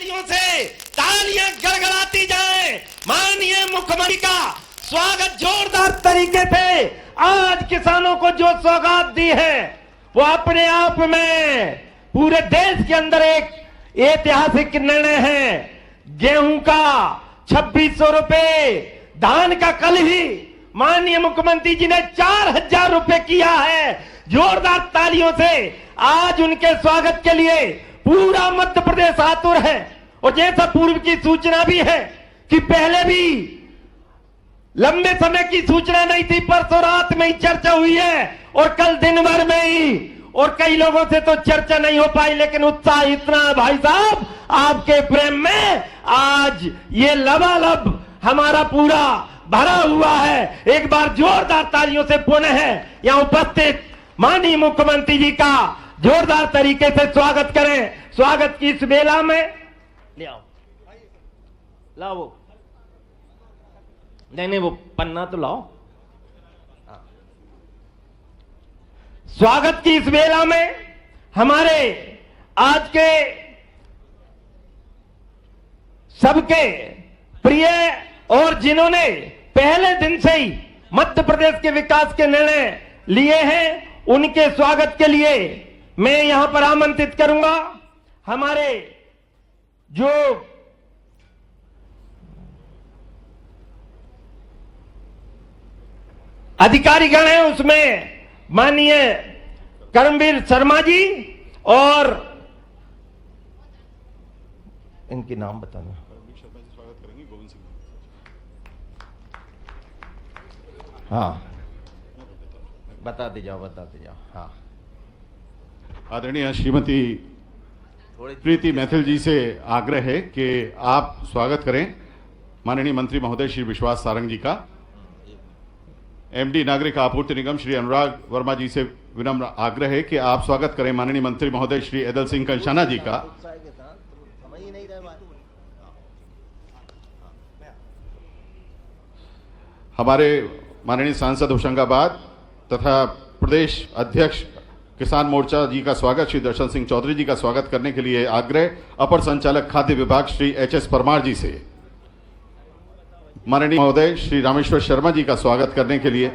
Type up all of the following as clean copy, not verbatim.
तालियों से तालियां गड़गड़ाती जाएं। माननीय मुख्यमंत्री का स्वागत जोरदार तरीके से आज किसानों को जो सौगात दी है वो अपने आप में पूरे देश के अंदर एक ऐतिहासिक निर्णय है। गेहूं का 2600 रुपए, धान का कल ही माननीय मुख्यमंत्री जी ने 4000 रुपए किया है। जोरदार तालियों से आज उनके स्वागत के लिए पूरा मध्य प्रदेश आतुर है। और जैसा पूर्व की सूचना भी है कि पहले भी लंबे समय की सूचना नहीं थी, परसों रात में ही चर्चा हुई है और कल दिन भर में ही, और कई लोगों से तो चर्चा नहीं हो पाई, लेकिन उत्साह इतना है भाई साहब आपके प्रेम में, आज ये लबालब हमारा पूरा भरा हुआ है। एक बार जोरदार तालियों से पुनः यहां उपस्थित माननीय मुख्यमंत्री जी का जोरदार तरीके से स्वागत करें। स्वागत की इस बेला में ले आओ, लाओ वो, नहीं वो पन्ना तो लाओ। स्वागत की इस बेला में हमारे आज के सबके प्रिय और जिन्होंने पहले दिन से ही मध्य प्रदेश के विकास के निर्णय लिए हैं, उनके स्वागत के लिए मैं यहां पर आमंत्रित करूंगा हमारे जो अधिकारीगण हैं, उसमें माननीय कर्मवीर शर्मा जी और इनके नाम बताना। स्वागत करेंगे गोविंद सिंह। हाँ बताते जाओ। हाँ, आदरणीय श्रीमती प्रीति मैथिल जी से आग्रह है कि आप स्वागत करें माननीय मंत्री महोदय श्री विश्वास सारंग जी का। एमडी नागरिक आपूर्ति निगम श्री अनुराग वर्मा जी से विनम्र आग्रह है कि आप स्वागत करें माननीय मंत्री महोदय श्री एदल सिंह कंषाना जी का। हमारे माननीय सांसद होशंगाबाद तथा प्रदेश अध्यक्ष किसान मोर्चा जी का स्वागत श्री दर्शन सिंह चौधरी जी का स्वागत करने के लिए आग्रह अपर संचालक खाद्य विभाग श्री एचएस परमार जी से। माननीय महोदय श्री रामेश्वर शर्मा जी का स्वागत करने के लिए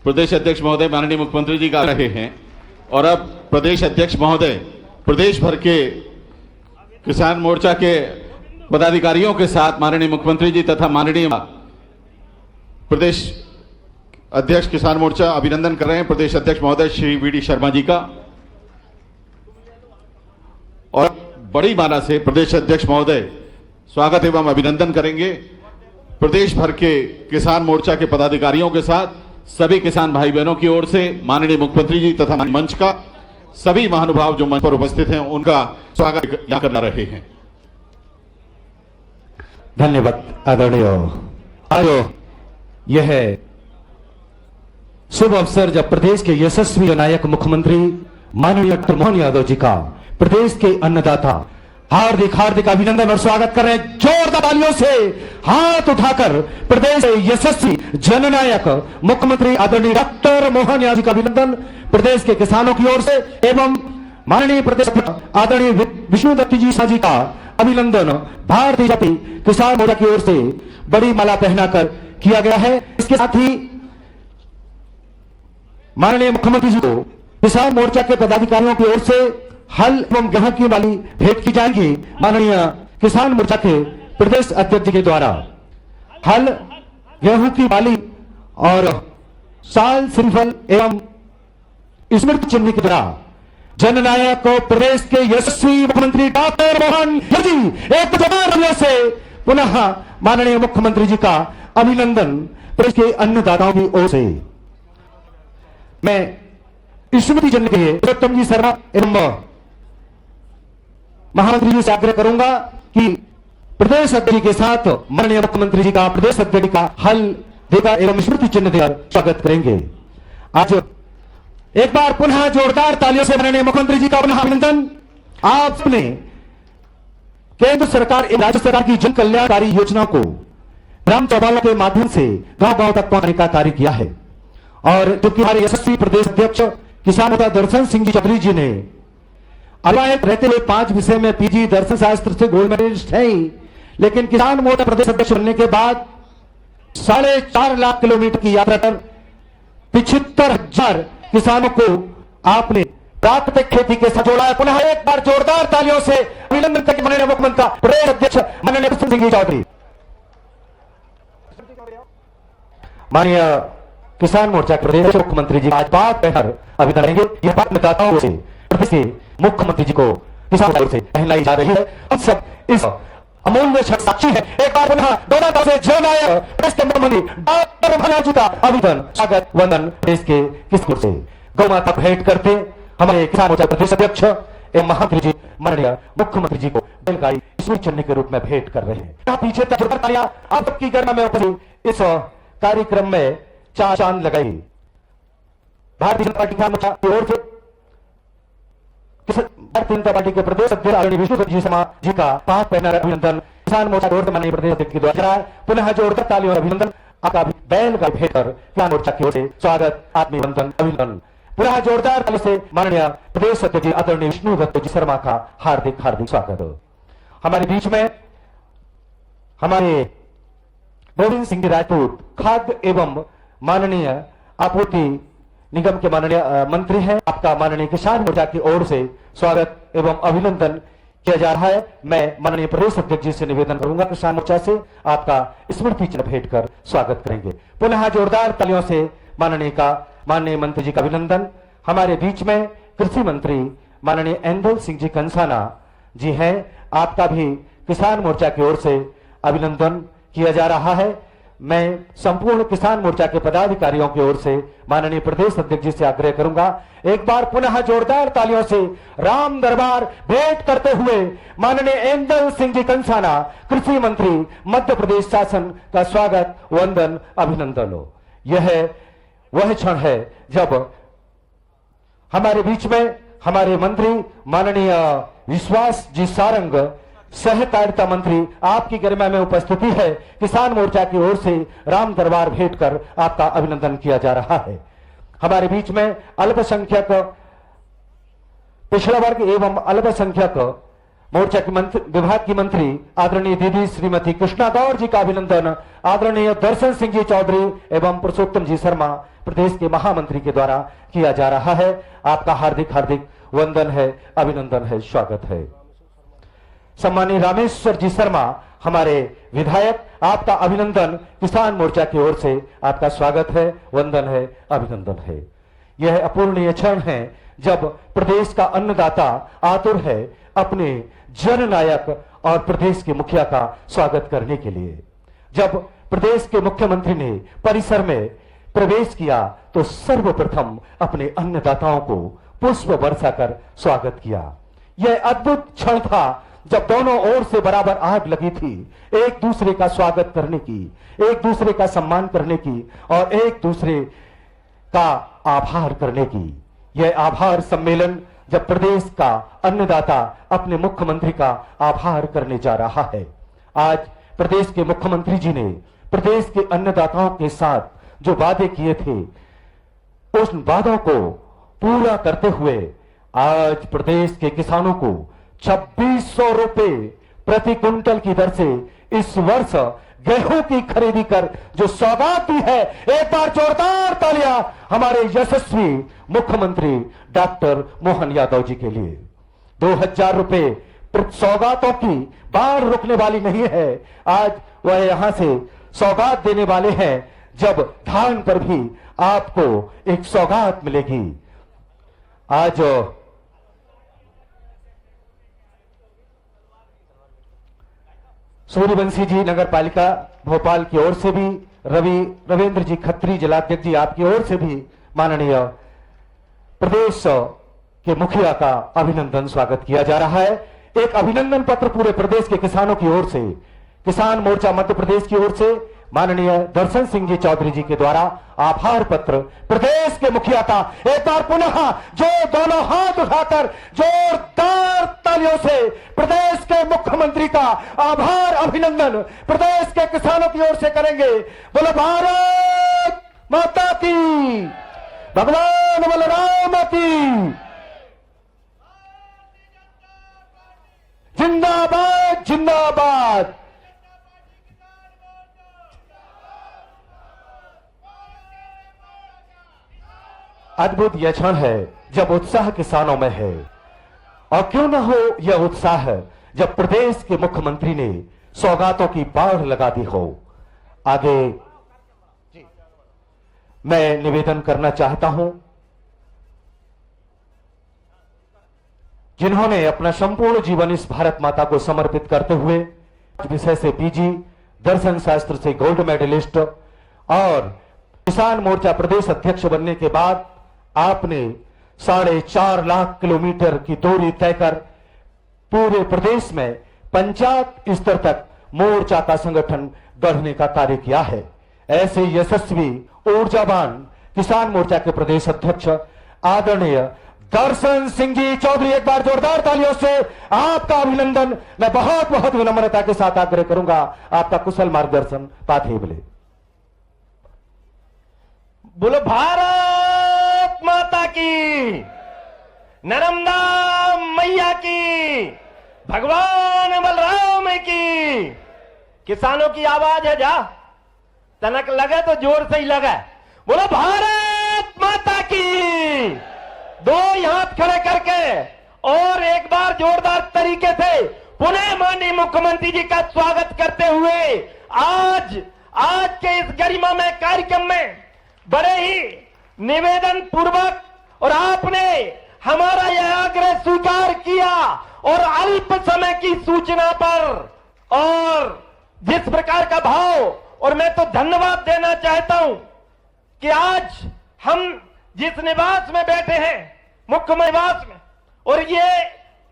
प्रदेश अध्यक्ष महोदय माननीय मुख्यमंत्री जी का आ रहे हैं। और अब प्रदेश अध्यक्ष महोदय प्रदेश भर के किसान मोर्चा के पदाधिकारियों के साथ माननीय मुख्यमंत्री जी तथा माननीय प्रदेश अध्यक्ष किसान मोर्चा अभिनंदन कर रहे हैं प्रदेश अध्यक्ष महोदय श्री वीडी शर्मा जी का। और बड़ी मात्रा से प्रदेश अध्यक्ष महोदय स्वागत एवं अभिनंदन करेंगे प्रदेश भर के किसान मोर्चा के पदाधिकारियों के साथ। सभी किसान भाई बहनों की ओर से माननीय मुख्यमंत्री जी तथा मंच का सभी महानुभाव जो मंच पर उपस्थित हैं उनका स्वागत यहां कर रहे हैं। धन्यवाद आदरणीय। आज यह शुभ अवसर जब प्रदेश के यशस्वी नायक मुख्यमंत्री माननीय डॉक्टर मोहन यादव जी का प्रदेश के अन्नदाता हार्दिक हार्दिक अभिनंदन और स्वागत कर रहे हैं। जोरदार तालियों से हाथ उठाकर प्रदेश के यशस्वी जननायक मुख्यमंत्री आदरणीय डॉक्टर मोहन यादव जी का अभिनंदन प्रदेश के किसानों की ओर से एवं माननीय प्रदेश आदरणीय विष्णुदत्त जी साजी का अभिनंदन भारतीय जाति किसान मोर्चा की ओर से बड़ी माला पहनाकर किया गया है। इसके साथ ही माननीय मुख्यमंत्री जी को किसान मोर्चा के पदाधिकारियों की ओर से हल एवं गेहूं की वाली भेंट की जाएगी। माननीय किसान मोर्चा के प्रदेश अध्यक्ष जी के द्वारा हल, गेहूं की वाली और साल श्रीफल एवं स्मृति चिन्ह के द्वारा जननायक को प्रदेश के यशस्वी मुख्यमंत्री डॉक्टर मोहन यादव जी एक जोरदार से पुनः माननीय मुख्यमंत्री जी का अभिनंदन प्रदेश के अन्नदाताओं की ओर से। मैं स्मृति चिन्ह के प्रियोत्तम जी शर्मा एवं महामंत्री जी से आग्रह करूंगा कि प्रदेश अध्यक्ष के साथ माननीय मुख्यमंत्री जी का प्रदेश अध्यक्ष का हल देकर एवं स्मृति चिन्ह देकर स्वागत करेंगे। आज एक बार पुनः जोरदार तालियों से माननीय मुख्यमंत्री जी का पुनः अभिनंदन। आपने केंद्र सरकार एवं राज्य सरकार की जन कल्याणकारी योजनाओं को ग्राम चौपालों के माध्यम से गांव गांव तक पहुंचाने का कार्य किया है। और जो कि हमारे यशस्वी प्रदेश अध्यक्ष किसान नेता दर्शन सिंह जी चौधरी जी ने अल्पायत रहते हुए 5 विषय में पीजी दर्शन शास्त्र से गोल्ड मेडलिस्ट है ही, लेकिन किसान मोर्चा प्रदेश अध्यक्ष बनने के बाद 4.5 लाख किलोमीटर की यात्रा कर 75,000 किसानों को आपने प्राकृतिक खेती के साथ जोड़ा है। पुनः एक बार जोरदार तालियों से अभिनंदन करके माननीय मुख्यमंत्री प्रदेश अध्यक्ष माननीय कृष्ण सिंह जी चौधरी। माननीय किसान मोर्चा के प्रदेश मुख्यमंत्री जी आज बात कहकर अभिनंदन करेंगे। यह बात मतदाताओं से प्रदेश के मुख्यमंत्री जी को किसान मोर्चा से कहलाई जा रही है। हम सब इस अमूल्य क्षण साक्षी है। एक बार पुनः दोनों से जननायक प्रदेश के मुख्यमंत्री डॉक्टर मोहन यादव जी का अभिनंदन स्वागत वंदन देश के किसको से गौ माता भेंट करते हमारे किसान मोर्चा प्रदेश अध्यक्ष एवं महामंत्री जी माननीय मुख्यमंत्री जी को बैलगाड़ी स्मृति चिन्ह के रूप में भेंट कर रहे हैं। पीछे तक आप सबकी गरिमा में उपस्थित इस कार्यक्रम में चांद लगाई भारतीय जनता पार्टी किसान मोर्चा की ओर से भारतीय जनता पार्टी के प्रदेश अध्यक्ष आदरणीय विष्णु जी शर्मा जी का पाक पहना अभिनंदन किसान मोर्चा की ओर से माननीय प्रदेश अध्यक्ष के द्वारा पुनः जोरदार तालियों और अभिनंदन आपका बैलगाड़ी भेंट कर किसान मोर्चा की ओर से स्वागत आत्मीय वंदन अभिनंदन पुनः जोरदार ताली से माननीय प्रदेश अध्यक्ष आदरणीय विष्णु दत्त जी शर्मा का हार्दिक हार्दिक स्वागत। हमारे बीच में हमारे गोविंद सिंह राजपूत खाद्य एवं माननीय आपूर्ति निगम के माननीय मंत्री हैं। आपका माननीय किसान मोर्चा की ओर से स्वागत एवं अभिनंदन किया जा रहा है। मैं माननीय प्रदेश अध्यक्ष जी से निवेदन करूंगा किसान मोर्चा से आपका स्मृति चिन्ह भेंट कर स्वागत करेंगे। पुनः जोरदार तालियों से माननीय मंत्री जी का अभिनंदन। हमारे बीच में कृषि मंत्री माननीय एंदल सिंह जी कंसाना जी हैं। आपका भी किसान मोर्चा की ओर से अभिनंदन किया जा रहा है। मैं संपूर्ण किसान मोर्चा के पदाधिकारियों की ओर से माननीय प्रदेश अध्यक्ष जी से आग्रह करूंगा एक बार पुनः जोरदार तालियों से राम दरबार भेंट करते हुए माननीय एंदल सिंह जी कंसाना कृषि मंत्री मध्य प्रदेश शासन का स्वागत वंदन अभिनंदन हो। यह वह क्षण है जब हमारे बीच में हमारे मंत्री माननीय विश्वास जी सारंग सहकारिता मंत्री आपकी गरिमा में उपस्थिति है। किसान मोर्चा की ओर से राम दरबार भेंट कर आपका अभिनंदन किया जा रहा है। हमारे बीच में अल्पसंख्यक पिछड़ा वर्ग एवं अल्पसंख्यक मोर्चा की विभाग की मंत्री आदरणीय दीदी श्रीमती कृष्णा गौर जी का अभिनंदन आदरणीय दर्शन सिंह जी चौधरी एवं पुरुषोत्तम जी शर्मा प्रदेश के महामंत्री के द्वारा किया जा रहा है। आपका हार्दिक हार्दिक वंदन है, अभिनंदन है, स्वागत है। सम्मानीय रामेश्वर जी शर्मा हमारे विधायक, आपका अभिनंदन किसान मोर्चा की ओर से आपका स्वागत है, वंदन है, अभिनंदन है। यह अपूर्णीय क्षण है जब प्रदेश का अन्नदाता आतुर है अपने जननायक और प्रदेश के मुखिया का स्वागत करने के लिए। जब प्रदेश के मुख्यमंत्री ने परिसर में प्रवेश किया तो सर्वप्रथम अपने अन्नदाताओं को पुष्प वर्षा कर स्वागत किया। यह अद्भुत क्षण था जब दोनों ओर से बराबर आग लगी थी एक दूसरे का स्वागत करने की, एक दूसरे का सम्मान करने की और एक दूसरे का आभार करने की। यह आभार सम्मेलन जब प्रदेश का अन्नदाता अपने मुख्यमंत्री का आभार करने जा रहा है। आज प्रदेश के मुख्यमंत्री जी ने प्रदेश के अन्नदाताओं के साथ जो वादे किए थे उस वादों को पूरा करते हुए आज प्रदेश के किसानों को 2600 रुपए प्रति क्विंटल की दर से इस वर्ष गेहूं की खरीदी कर जो सौगात दी है, एक बार जोरदार तालियां हमारे यशस्वी मुख्यमंत्री डॉक्टर मोहन यादव जी के लिए। 2000 रुपए सौगातों की बाढ़ रुकने वाली नहीं है। आज वह यहां से सौगात देने वाले हैं जब धान पर भी आपको एक सौगात मिलेगी। आज सूर्यवंशी जी नगर पालिका भोपाल की ओर से भी, रविंद्र जी खत्री जिलाध्यक्ष जी आपकी ओर से भी माननीय प्रदेश के मुखिया का अभिनंदन स्वागत किया जा रहा है। एक अभिनंदन पत्र पूरे प्रदेश के किसानों की ओर से, किसान मोर्चा मध्य प्रदेश की ओर से माननीय दर्शन सिंह जी चौधरी जी के द्वारा आभार पत्र प्रदेश के मुखिया का एक बार पुनः जो दोनों हाथ उठाकर जोरदार तालियों से प्रदेश के मुख्यमंत्री का आभार अभिनंदन प्रदेश के किसानों की ओर से करेंगे। बोलो भारत माता की, भगवान बलराम की। जिंदाबाद जिंदाबाद। अद्भुत यह क्षण है जब उत्साह किसानों में है, और क्यों न हो यह उत्साह जब प्रदेश के मुख्यमंत्री ने सौगातों की बाढ़ लगा दी हो। आगे मैं निवेदन करना चाहता हूं, जिन्होंने अपना संपूर्ण जीवन इस भारत माता को समर्पित करते हुए विषय से पीजी, दर्शन शास्त्र से गोल्ड मेडलिस्ट और किसान मोर्चा प्रदेश अध्यक्ष बनने के बाद आपने 4.5 लाख किलोमीटर की दूरी तय कर पूरे प्रदेश में पंचायत स्तर तक मोर्चा का संगठन गढ़ने का कार्य किया है। ऐसे यशस्वी ऊर्जावान किसान मोर्चा के प्रदेश अध्यक्ष आदरणीय दर्शन सिंह जी चौधरी, एक बार जोरदार तालियों से आपका अभिनंदन। मैं बहुत बहुत विनम्रता के साथ आग्रह करूंगा आपका कुशल मार्गदर्शन पाथे बोले। बोलो भारत माता की, नर्मदा मैया की, भगवान बलराम की। किसानों की आवाज है, जा तनक लगे तो जोर से ही लगे। बोलो भारत माता की। दो हाथ खड़े करके और एक बार जोरदार तरीके से पुनः माननीय मुख्यमंत्री जी का स्वागत करते हुए आज के इस गरिमामय कार्यक्रम में बड़े ही निवेदन पूर्वक, और आपने हमारा यह आग्रह स्वीकार किया और अल्प समय की सूचना पर, और जिस प्रकार का भाव, और मैं तो धन्यवाद देना चाहता हूं कि आज हम जिस निवास में बैठे हैं, मुख्य निवास में, और ये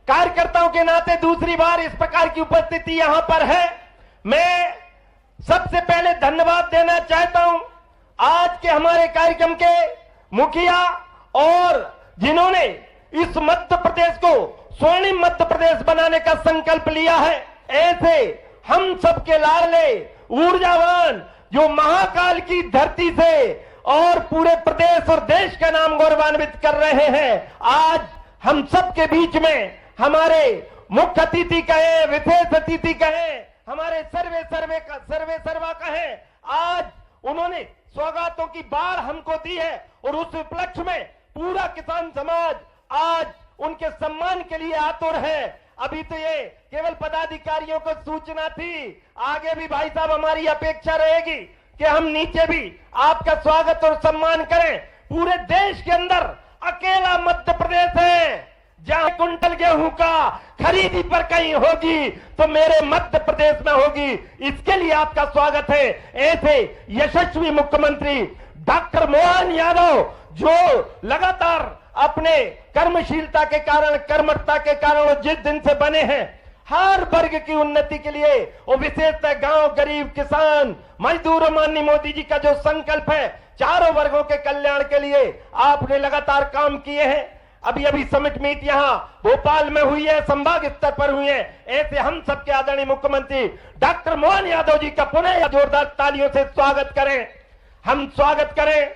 कार्यकर्ताओं के नाते दूसरी बार इस प्रकार की उपस्थिति यहां पर है। मैं सबसे पहले धन्यवाद देना चाहता हूं आज के हमारे कार्यक्रम के मुखिया, और जिन्होंने इस मध्य प्रदेश को स्वर्णिम मध्य प्रदेश बनाने का संकल्प लिया है। ऐसे हम सबके लाडले ऊर्जावान जो महाकाल की धरती से और पूरे प्रदेश और देश का नाम गौरवान्वित कर रहे हैं, आज हम सबके बीच में हमारे मुख्य अतिथि कहे, विशेष अतिथि कहे, हमारे सर्वे सर्वा कहे, आज उन्होंने सौगातों की बाढ़ हमको दी है, और उस उपलक्ष्य में पूरा किसान समाज आज उनके सम्मान के लिए आतुर है। अभी तो ये केवल पदाधिकारियों को सूचना थी, आगे भी भाई साहब हमारी अपेक्षा रहेगी कि हम नीचे भी आपका स्वागत और सम्मान करें। पूरे देश के अंदर अकेला मध्य प्रदेश है जहां कुंटल गेहूं का खरीदी पर कहीं होगी तो मेरे मध्य प्रदेश में होगी। इसके लिए आपका स्वागत है। ऐसे यशस्वी मुख्यमंत्री डॉक्टर मोहन यादव जो लगातार अपने कर्मशीलता के कारण, कर्मठता के कारण जिस दिन से बने हैं, हर वर्ग की उन्नति के लिए, और विशेषतः गांव, गरीब, किसान, मजदूर, माननीय मोदी जी का जो संकल्प है चारों वर्गों के कल्याण के लिए आपने लगातार काम किए हैं। अभी समिट मीट यहाँ भोपाल में हुई है, संभाग स्तर पर हुई है। ऐसे हम सबके आदरणीय मुख्यमंत्री डॉक्टर मोहन यादव जी का पुनः जोरदार तालियों से स्वागत करें। हम स्वागत करें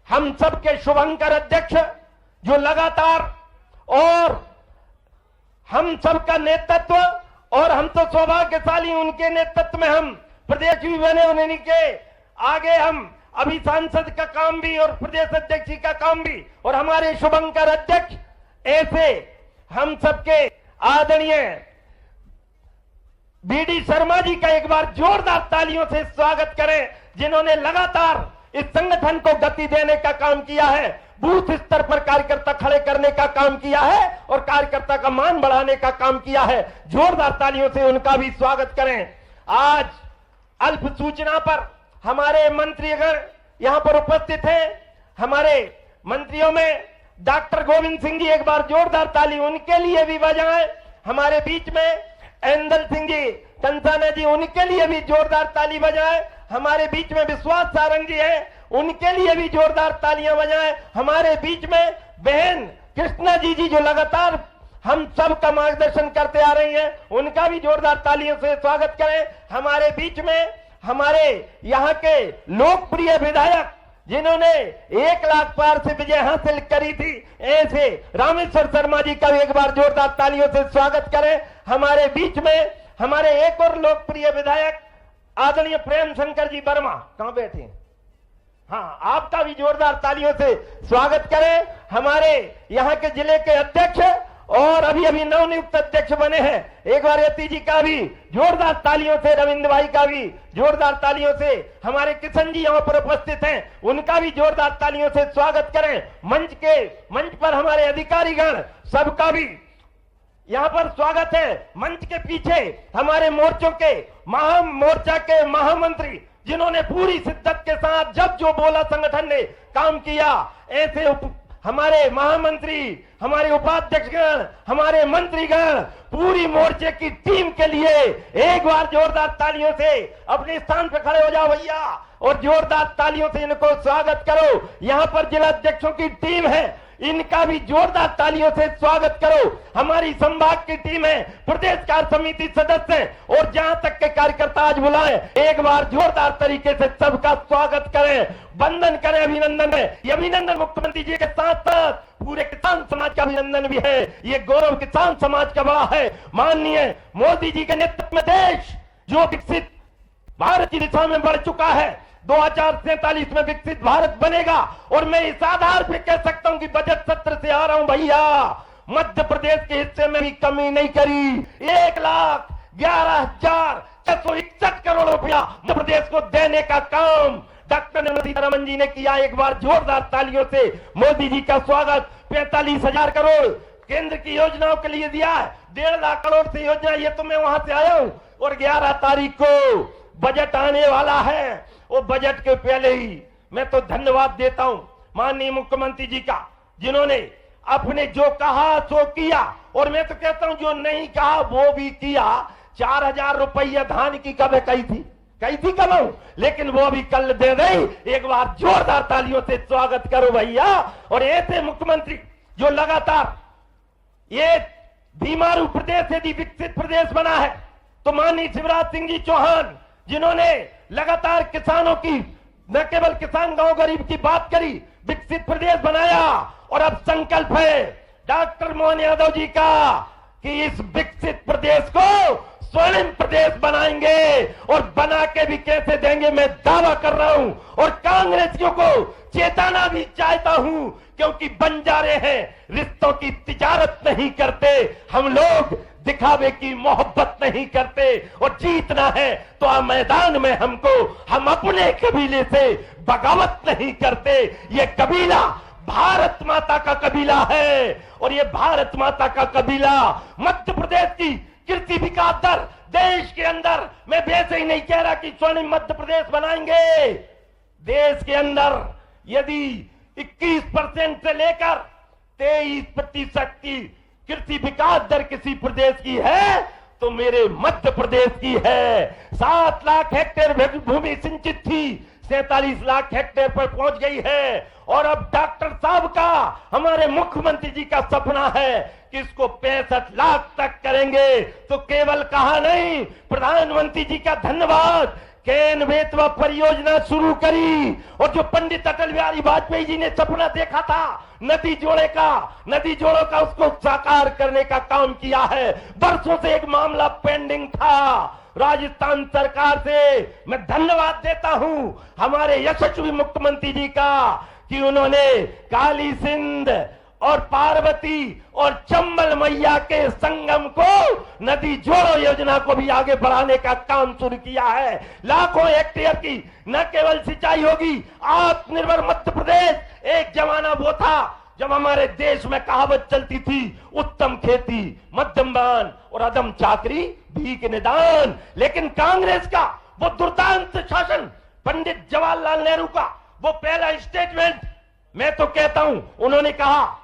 हम सबके शुभंकर अध्यक्ष जो लगातार, और हम सबका नेतृत्व, और हम तो सौभाग्यशाली उनके नेतृत्व में हम प्रदेश भी बने, उन्हीं के आगे हम अभी सांसद का काम भी और प्रदेश अध्यक्ष का काम भी, और हमारे शुभंकर अध्यक्ष, ऐसे हम सबके आदरणीय बीडी शर्मा जी का एक बार जोरदार तालियों से स्वागत करें, जिन्होंने लगातार इस संगठन को गति देने का काम किया है, बूथ स्तर पर कार्यकर्ता खड़े करने का काम किया है और कार्यकर्ता का मान बढ़ाने का काम किया है। जोरदार तालियों से उनका भी स्वागत करें। आज अल्प सूचना पर हमारे मंत्रीगण यहां पर उपस्थित हैं। हमारे मंत्रियों में डॉक्टर गोविंद सिंह जी, एक बार जोरदार ताली उनके लिए भी बजाएं। हमारे बीच में एंदल सिंह जी कंसाना जी, उनके लिए भी जोरदार ताली बजाएं। हमारे बीच में विश्वास सारंग जी हैं, उनके लिए भी जोरदार तालियां बजाएं। हमारे बीच में बहन कृष्णा जी जो लगातार हम सब का मार्गदर्शन करते आ रही हैं, उनका भी जोरदार तालियों से स्वागत करें। हमारे बीच में हमारे यहाँ के लोकप्रिय विधायक जिन्होंने 1 लाख पार से विजय हासिल करी थी, ऐसे रामेश्वर शर्मा जी का भी एक बार जोरदार तालियों से स्वागत करें। हमारे बीच में हमारे एक और लोकप्रिय विधायक आदरणीय प्रेम शंकर जी वर्मा कहां बैठे हैं? हाँ, आपका भी जोरदार तालियों से स्वागत करें। हमारे यहाँ के जिले के अध्यक्ष और अभी अभी नवनियुक्त अध्यक्ष बने हैं, एक बार यति जी का भी जोरदार तालियों से, रविंद्र भाई का भी जोरदार तालियों से, हमारे किशन जी यहाँ पर उपस्थित हैं, उनका भी जोरदार तालियों से स्वागत करें। मंच पर हमारे अधिकारीगण सबका भी यहाँ पर स्वागत है। मंच के पीछे हमारे मोर्चों के मोर्चा के महामंत्री, जिन्होंने पूरी शिद्दत के साथ जब जो बोला संगठन ने काम किया, ऐसे हमारे महामंत्री, हमारे उपाध्यक्षगण, हमारे मंत्रीगण, पूरी मोर्चे की टीम के लिए एक बार जोरदार तालियों से अपने स्थान पर खड़े हो जाओ भैया, और जोरदार तालियों से इनको स्वागत करो। यहाँ पर जिला अध्यक्षों की टीम है, इनका भी जोरदार तालियों से स्वागत करो। हमारी संभाग की टीम है, प्रदेश कार्य समिति सदस्य हैं, और जहां तक के कार्यकर्ता आज बुलाए, एक बार जोरदार तरीके से सबका स्वागत करें, वंदन करें, अभिनंदन है। ये अभिनंदन मुख्यमंत्री जी के साथ साथ पूरे किसान समाज का अभिनंदन भी है। ये गौरव किसान समाज का बड़ा है। माननीय मोदी जी के नेतृत्व में देश जो विकसित भारत की दिशा में बढ़ चुका है, 2047 में विकसित भारत बनेगा। और मैं इस आधार पे कह सकता हूं कि बजट सत्र से आ रहा हूं भैया, मध्य प्रदेश के हिस्से में भी कमी नहीं करी। 1,11,661 करोड़ रुपया मध्य प्रदेश को देने का काम डॉक्टर निर्मला सीतारमण जी ने किया। एक बार जोरदार तालियों से मोदी जी का स्वागत। 45,000 करोड़ केंद्र की योजनाओं के लिए दिया है, 1.5 लाख करोड़ से योजना, ये तो मैं वहां से आया हूं। और 11 तारीख को बजट आने वाला है, वो बजट के पहले ही मैं तो धन्यवाद देता हूं माननीय मुख्यमंत्री जी का, जिन्होंने अपने जो कहा सो किया, और मैं तो कहता हूं जो नहीं कहा वो भी किया। 4,000 रुपया धान की कब कही थी कमाऊं, लेकिन वो भी कल दे गई। एक बार जोरदार तालियों से स्वागत करो भैया। और ऐसे मुख्यमंत्री जो लगातार ये बीमारू प्रदेश यदि विकसित प्रदेश बना है, तो माननीय शिवराज सिंह जी चौहान, जिन्होंने लगातार किसानों की, न केवल किसान गांव गरीब की बात करी, विकसित प्रदेश बनाया। और अब संकल्प है डॉक्टर मोहन यादव जी का कि इस विकसित प्रदेश को स्वर्णिम प्रदेश बनाएंगे, और बना के भी कैसे देंगे मैं दावा कर रहा हूं। और कांग्रेसियों को चेताना भी चाहता हूं, क्योंकि बंजारे हैं, रिश्तों की तिजारत नहीं करते हम लोग, दिखावे की मोहब्बत नहीं करते। और जीतना है तो मैदान में हमको, हम अपने कबीले से बगावत नहीं करते। ये कबीला भारत माता का कबीला है, और ये भारत माता का कबीला मध्य प्रदेश की कृषि विकास दर देश के अंदर, मैं वैसे ही नहीं कह रहा कि स्वर्णिम मध्य प्रदेश बनाएंगे, देश के अंदर यदि 21% से लेकर 23% की कृषि विकास दर किसी प्रदेश की है तो मेरे मध्य प्रदेश की है। 7 लाख हेक्टेयर भूमि सिंचित थी, 47 लाख हेक्टेयर पर पहुंच गई है। और अब डॉक्टर साहब का, हमारे मुख्यमंत्री जी का सपना है कि इसको 65 लाख तक करेंगे। तो केवल कहा नहीं, प्रधानमंत्री जी का धन्यवाद, केन बेतवा परियोजना शुरू करी, और जो पंडित अटल बिहारी वाजपेयी जी ने सपना देखा था नदी जोड़ों का, उसको साकार करने का काम किया है। बरसों से एक मामला पेंडिंग था, राजस्थान सरकार से मैं धन्यवाद देता हूं हमारे यशस्वी मुख्यमंत्री जी का कि उन्होंने काली सिंध और पार्वती और चंबल मैया के संगम को, नदी जोड़ो योजना को भी आगे बढ़ाने का काम शुरू किया है। लाखों हेक्टेयर की न केवल सिंचाई होगी, आत्मनिर्भर मध्य प्रदेश। एक जमाना वो था जब हमारे देश में कहावत चलती थी, उत्तम खेती मध्यम दान और अदम चाकरी भीख निदान। लेकिन कांग्रेस का वो दुर्दांत शासन, पंडित जवाहरलाल नेहरू का वो पहला स्टेटमेंट, मैं तो कहता हूं उन्होंने कहा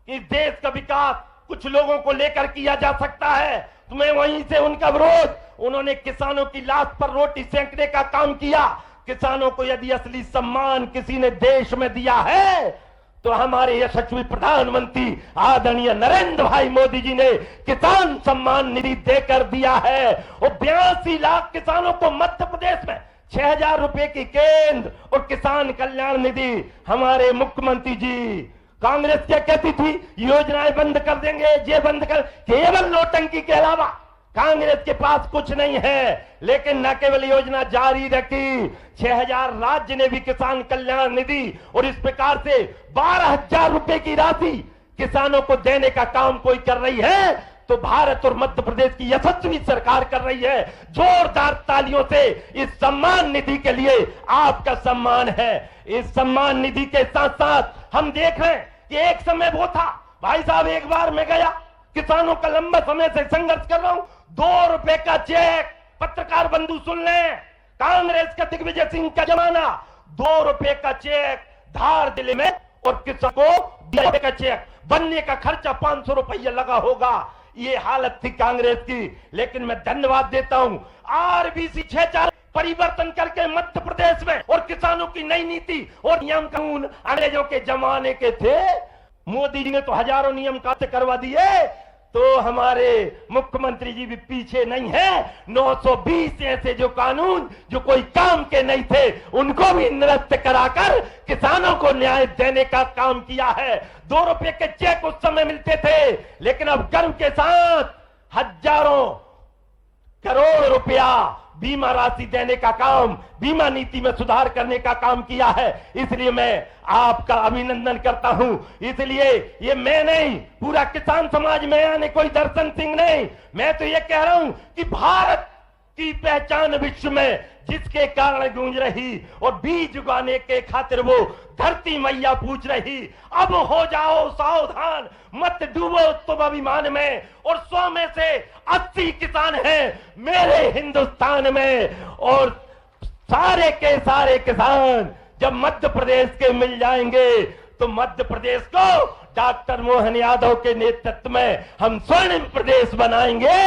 कि देश का विकास कुछ लोगों को लेकर किया जा सकता है, तो मैं वहीं से उनका विरोध, उन्होंने किसानों की लाश पर रोटी सेंकने का काम किया। किसानों को यदि असली सम्मान किसी ने देश में दिया है तो हमारे यशस्वी प्रधानमंत्री आदरणीय नरेंद्र भाई मोदी जी ने किसान सम्मान निधि देकर दिया है। और 82 लाख किसानों को मध्य प्रदेश में 6,000 रुपए की केंद्र और किसान कल्याण निधि हमारे मुख्यमंत्री जी। कांग्रेस क्या कहती थी, योजनाएं बंद कर देंगे, ये बंद कर, केवल नोटंकी के अलावा कांग्रेस के पास कुछ नहीं है, लेकिन न केवल योजना जारी रखी, 6000 राज्य ने भी किसान कल्याण निधि और इस प्रकार से 12000 रुपए की राशि किसानों को देने का काम कोई कर रही है तो भारत और मध्य प्रदेश की यशस्वी सरकार कर रही है। जोरदार तालियों से इस सम्मान निधि के लिए आपका सम्मान है। इस सम्मान निधि के साथ साथ हम देख रहे हैं कि एक समय वो था, भाई साहब एक बार मैं गया, किसानों का लंबा समय से संघर्ष कर रहा हूं, 2 रुपए का चेक, पत्रकार बंधु सुन लें, कांग्रेस का दिग्विजय सिंह का जमाना, 2 रुपए का चेक धार दिले में और किसान को 2 रुपए का चेक बनने का खर्चा 500 रुपया लगा होगा। ये हालत थी कांग्रेस की, लेकिन मैं धन्यवाद देता हूं आरबीसी 6-4 परिवर्तन करके मध्य प्रदेश में और किसानों की नई नीति और नियम कानून अंग्रेजों के जमाने के थे। मोदी जी ने तो हजारों नियम कानून करवा दिए, तो हमारे मुख्यमंत्री जी भी पीछे नहीं है। 920 ऐसे जो कानून जो कोई काम के नहीं थे उनको भी निरस्त कराकर किसानों को न्याय देने का काम किया है। 2 रुपए के चेक उस समय मिलते थे, लेकिन अब गर्व के साथ हजारों करोड़ रुपया बीमा राशि देने का काम, बीमा नीति में सुधार करने का काम किया है। इसलिए मैं आपका अभिनंदन करता हूं। इसलिए ये मैं नहीं, पूरा किसान समाज में आने कोई दर्शन सिंह नहीं, मैं तो ये कह रहा हूं कि भारत की पहचान विश्व में जिसके कारण गूंज रही और बीज उगाने के खातिर वो धरती मैया पूछ रही, अब हो जाओ सावधान, मत डूबो तुम अभिमान में। और 100 में से 80 किसान हैं मेरे हिंदुस्तान में, और सारे के सारे किसान जब मध्य प्रदेश के मिल जाएंगे तो मध्य प्रदेश को डॉक्टर मोहन यादव के नेतृत्व में हम स्वर्णिम प्रदेश बनाएंगे।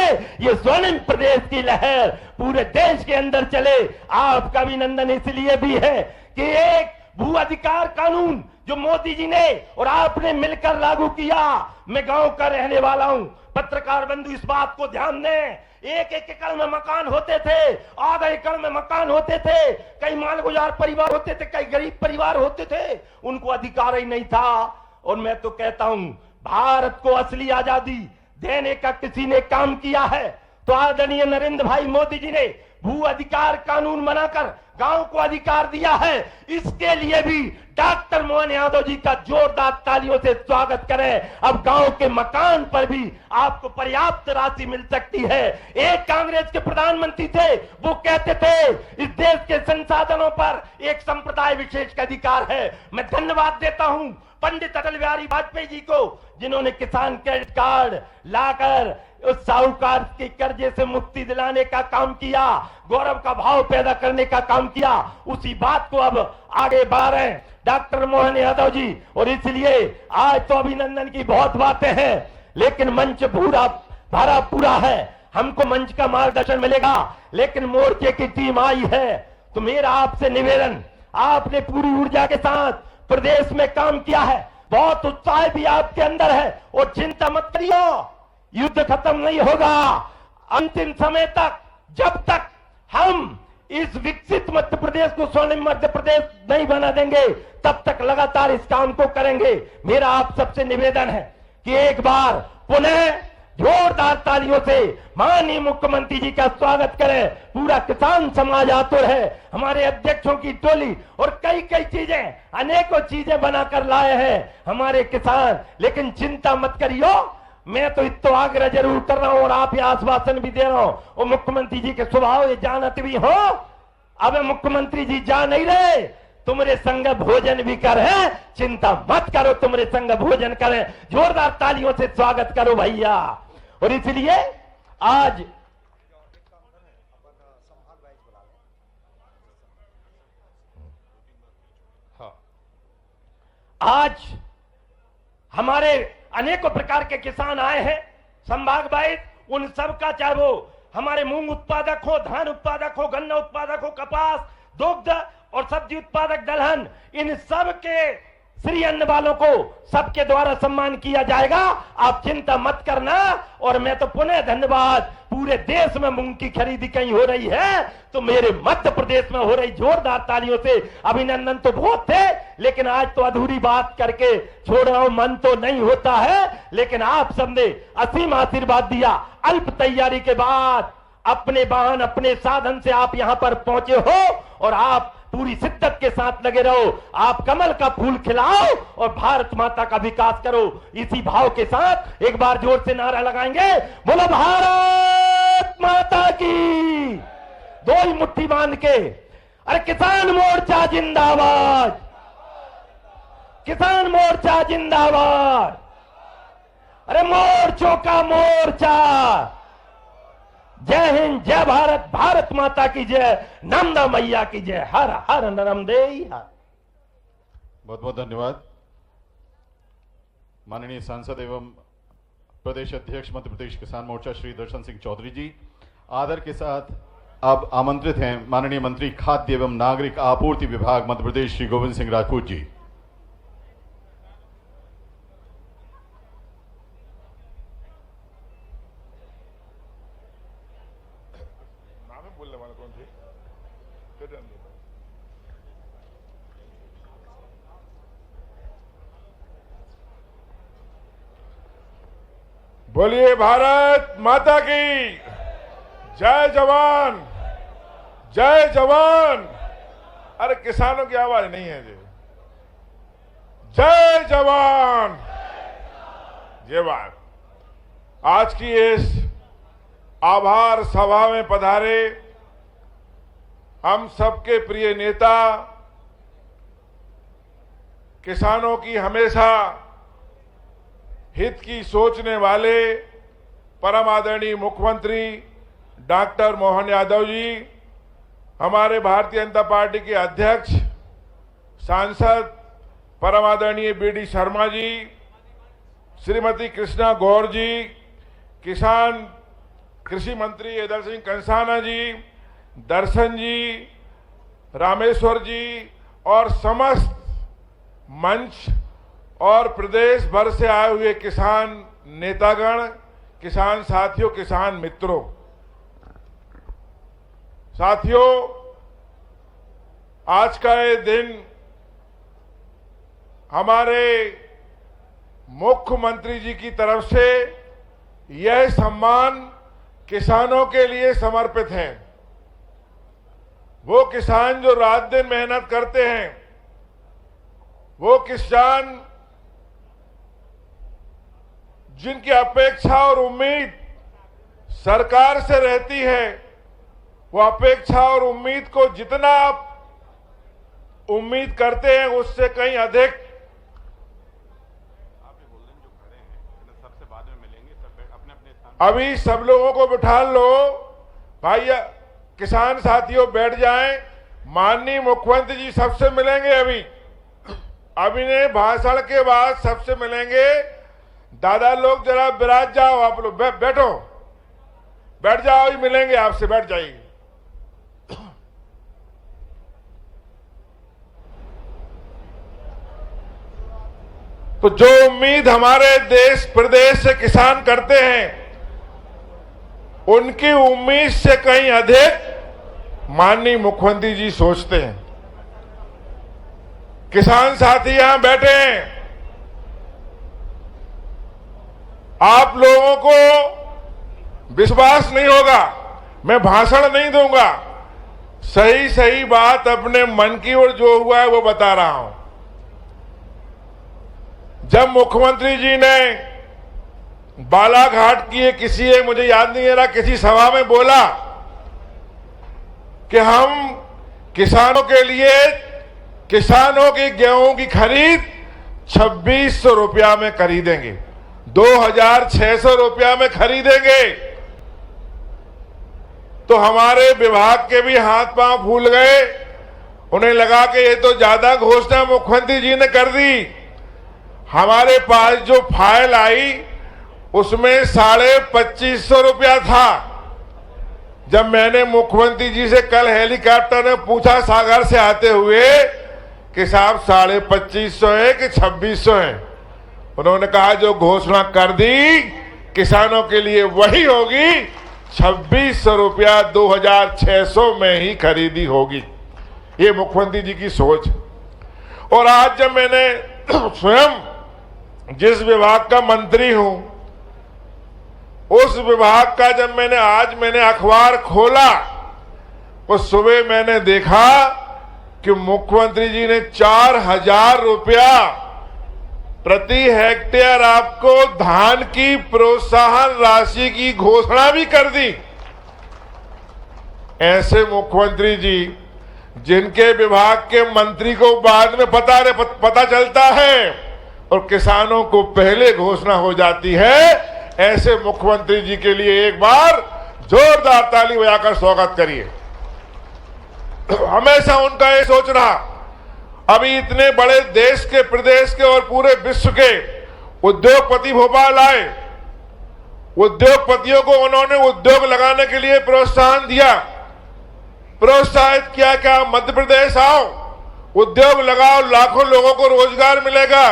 ये स्वर्णिम प्रदेश की लहर पूरे देश के अंदर चले। आपका अभिनंदन इसलिए भी है कि एक भू अधिकार कानून जो मोदी जी ने और आपने मिलकर लागू किया, मैं गांव का रहने वाला हूं, पत्रकार बंधु इस बात को ध्यान दें, 1-1 एकड़ में मकान होते थे, आधा एकड़ में मकान होते थे, कई मालगुजार परिवार होते थे, कई गरीब परिवार होते थे, उनको अधिकार ही नहीं था। और मैं तो कहता हूं भारत को असली आजादी देने का किसी ने काम किया है तो आदरणीय नरेंद्र भाई मोदी जी ने भू अधिकार कानून बनाकर गांव को अधिकार दिया है। इसके लिए भी डॉक्टर मोहन यादव जी का जोरदार तालियों से स्वागत करें। अब गांव के मकान पर भी आपको पर्याप्त राशि मिल सकती है। एक कांग्रेस के प्रधानमंत्री थे, वो कहते थे इस देश के संसाधनों पर एक संप्रदाय विशेष का अधिकार है। मैं धन्यवाद देता हूं पंडित अटल बिहारी वाजपेयी जी को, जिन्होंने किसान क्रेडिट कार्ड लाकर उस साहूकार के कर्जे से मुक्ति दिलाने का काम किया, गौरव का भाव पैदा करने का काम किया। उसी बात को अब आगे बढ़ा रहे हैं डॉक्टर मोहन यादव जी। और इसलिए आज तो अभिनंदन की बहुत बातें हैं, लेकिन मंच भरा पूरा है, हमको मंच का मार्गदर्शन मिलेगा, लेकिन मोर्चे की टीम आई है तो मेरा आपसे निवेदन, आपने पूरी ऊर्जा के साथ प्रदेश में काम किया है, बहुत उत्साह भी आपके अंदर है, और चिंता मत करियो, युद्ध खत्म नहीं होगा। अंतिम समय तक, जब तक हम इस विकसित मध्य प्रदेश को स्वर्णिम मध्य प्रदेश नहीं बना देंगे, तब तक लगातार इस काम को करेंगे। मेरा आप सबसे निवेदन है कि एक बार पुनः जोरदार तालियों से माननीय मुख्यमंत्री जी का स्वागत करें। पूरा किसान समाज आतुर है, हमारे अध्यक्षों की टोली और कई चीजें, अनेकों चीजें बनाकर लाए हैं हमारे किसान। लेकिन चिंता मत करियो, मैं तो इतना आग्रह जरूर कर रहा हूं और आप ये आश्वासन भी दे रहा हूं, और मुख्यमंत्री जी के स्वभाव ये जानत भी हो। अब मुख्यमंत्री जी जा नहीं रहे, तुम्हारे संग भोजन भी कर है, चिंता मत करो, तुम्हारे संग भोजन करें। जोरदार तालियों से स्वागत करो भैया। और इसलिए आज हमारे अनेकों प्रकार के किसान आए हैं संभाग वाइज, उन सब का, चाहे वो हमारे मूंग उत्पादक हो, धान उत्पादक हो, गन्ना उत्पादक हो, कपास, दुग्ध और सब्जी उत्पादक दलहन, इन सब के श्री अन्न वालों को सबके द्वारा सम्मान किया जाएगा, आप चिंता मत करना। और मैं तो पुनः धन्यवाद, पूरे देश में मूंग की खरीदी कहीं हो रही है तो मेरे मध्य प्रदेश में हो रही, जोरदार तालियों से अभिनंदन तो बहुत थे, लेकिन आज तो अधूरी बात करके छोड़ रहा हूं, मन तो नहीं होता है, लेकिन आप सबने असीम आशीर्वाद दिया। अल्प तैयारी के बाद अपने वाहन अपने साधन से आप यहां पर पहुंचे हो और आप पूरी शिद्दत के साथ लगे रहो, आप कमल का फूल खिलाओ और भारत माता का विकास करो। इसी भाव के साथ एक बार जोर से नारा लगाएंगे, बोलो भारत माता की। दो ही मुट्ठी बांध के, अरे किसान मोर्चा जिंदाबाद, किसान मोर्चा जिंदाबाद, अरे मोर्चों का मोर्चा। जय हिंद, जय भारत, भारत माता की जय, नर्मदा मैया की जय, हर हर नर्मदे हर। बहुत बहुत धन्यवाद। माननीय सांसद एवं प्रदेश अध्यक्ष मध्य प्रदेश किसान मोर्चा श्री दर्शन सिंह चौधरी जी, आदर के साथ अब आमंत्रित हैं माननीय मंत्री खाद्य एवं नागरिक आपूर्ति विभाग मध्य प्रदेश श्री गोविंद सिंह राजपूत जी। बोलने वाला कौन थे? बोलिए भारत माता की जय। जवान जय जवान। अरे किसानों की आवाज नहीं है जी। जय जवान जय भारत। आज की इस आभार सभा में पधारे हम सबके प्रिय नेता, किसानों की हमेशा हित की सोचने वाले परम आदरणीय मुख्यमंत्री डॉक्टर मोहन यादव जी, हमारे भारतीय जनता पार्टी के अध्यक्ष सांसद परम आदरणीय बीडी शर्मा जी, श्रीमती कृष्णा गौर जी, किसान कृषि मंत्री एदर सिंह कंसाना जी, दर्शन जी, रामेश्वर जी और समस्त मंच और प्रदेश भर से आए हुए किसान नेतागण, किसान साथियों, किसान मित्रों। साथियों, आज का ये दिन हमारे मुख्यमंत्री जी की तरफ से यह सम्मान किसानों के लिए समर्पित है। वो किसान जो रात दिन मेहनत करते हैं, वो किसान जिनकी अपेक्षा और उम्मीद सरकार से रहती है, वो अपेक्षा और उम्मीद को जितना आप उम्मीद करते हैं उससे कहीं अधिक। अभी सब लोगों को बिठा लो भाई, किसान साथियों बैठ जाएं। माननीय मुख्यमंत्री जी सबसे मिलेंगे अभी ने भाषण के बाद सबसे मिलेंगे। दादा लोग जरा विराज जाओ, आप लोग बैठो, बैठ जाओ, ही मिलेंगे आपसे, बैठ जाइए। तो जो उम्मीद हमारे देश प्रदेश से किसान करते हैं, उनकी उम्मीद से कहीं अधिक माननीय मुख्यमंत्री जी सोचते हैं। किसान साथी यहां बैठे हैं, आप लोगों को विश्वास नहीं होगा, मैं भाषण नहीं दूंगा, सही सही बात अपने मन की ओर जो हुआ है वो बता रहा हूं। जब मुख्यमंत्री जी ने बालाघाट की किसी, मुझे याद नहीं आ रहा, किसी सभा में बोला कि हम किसानों के लिए किसानों की गेहूं की खरीद 2600 रुपया में खरीदेंगे, 2600 रुपया में खरीदेंगे। तो हमारे विभाग के भी हाथ पांव फूल गए, उन्हें लगा कि ये तो ज्यादा घोषणा मुख्यमंत्री जी ने कर दी। हमारे पास जो फाइल आई उसमें 2550 रुपया था। जब मैंने मुख्यमंत्री जी से कल हेलीकॉप्टर में पूछा सागर से आते हुए कि साहब 2550 है कि 2600 है। उन्होंने कहा जो घोषणा कर दी किसानों के लिए वही होगी, 2600 रुपया 2600 में ही खरीदी होगी। ये मुख्यमंत्री जी की सोच। और आज जब मैंने स्वयं जिस विभाग का मंत्री हूं, उस विभाग का जब मैंने अखबार खोला, उस सुबह मैंने देखा कि मुख्यमंत्री जी ने 4000 रुपया प्रति हेक्टेयर आपको धान की प्रोत्साहन राशि की घोषणा भी कर दी। ऐसे मुख्यमंत्री जी जिनके विभाग के मंत्री को बाद में पता चलता है और किसानों को पहले घोषणा हो जाती है, ऐसे मुख्यमंत्री जी के लिए एक बार जोरदार ताली बजाकर स्वागत करिए। हमेशा उनका ये सोच रहा, अभी इतने बड़े देश के, प्रदेश के और पूरे विश्व के उद्योगपति भोपाल आए, उद्योगपतियों को उन्होंने उद्योग लगाने के लिए प्रोत्साहन दिया, प्रोत्साहित किया कि आप मध्य प्रदेश आओ, उद्योग लगाओ, लाखों लोगों को रोजगार मिलेगा।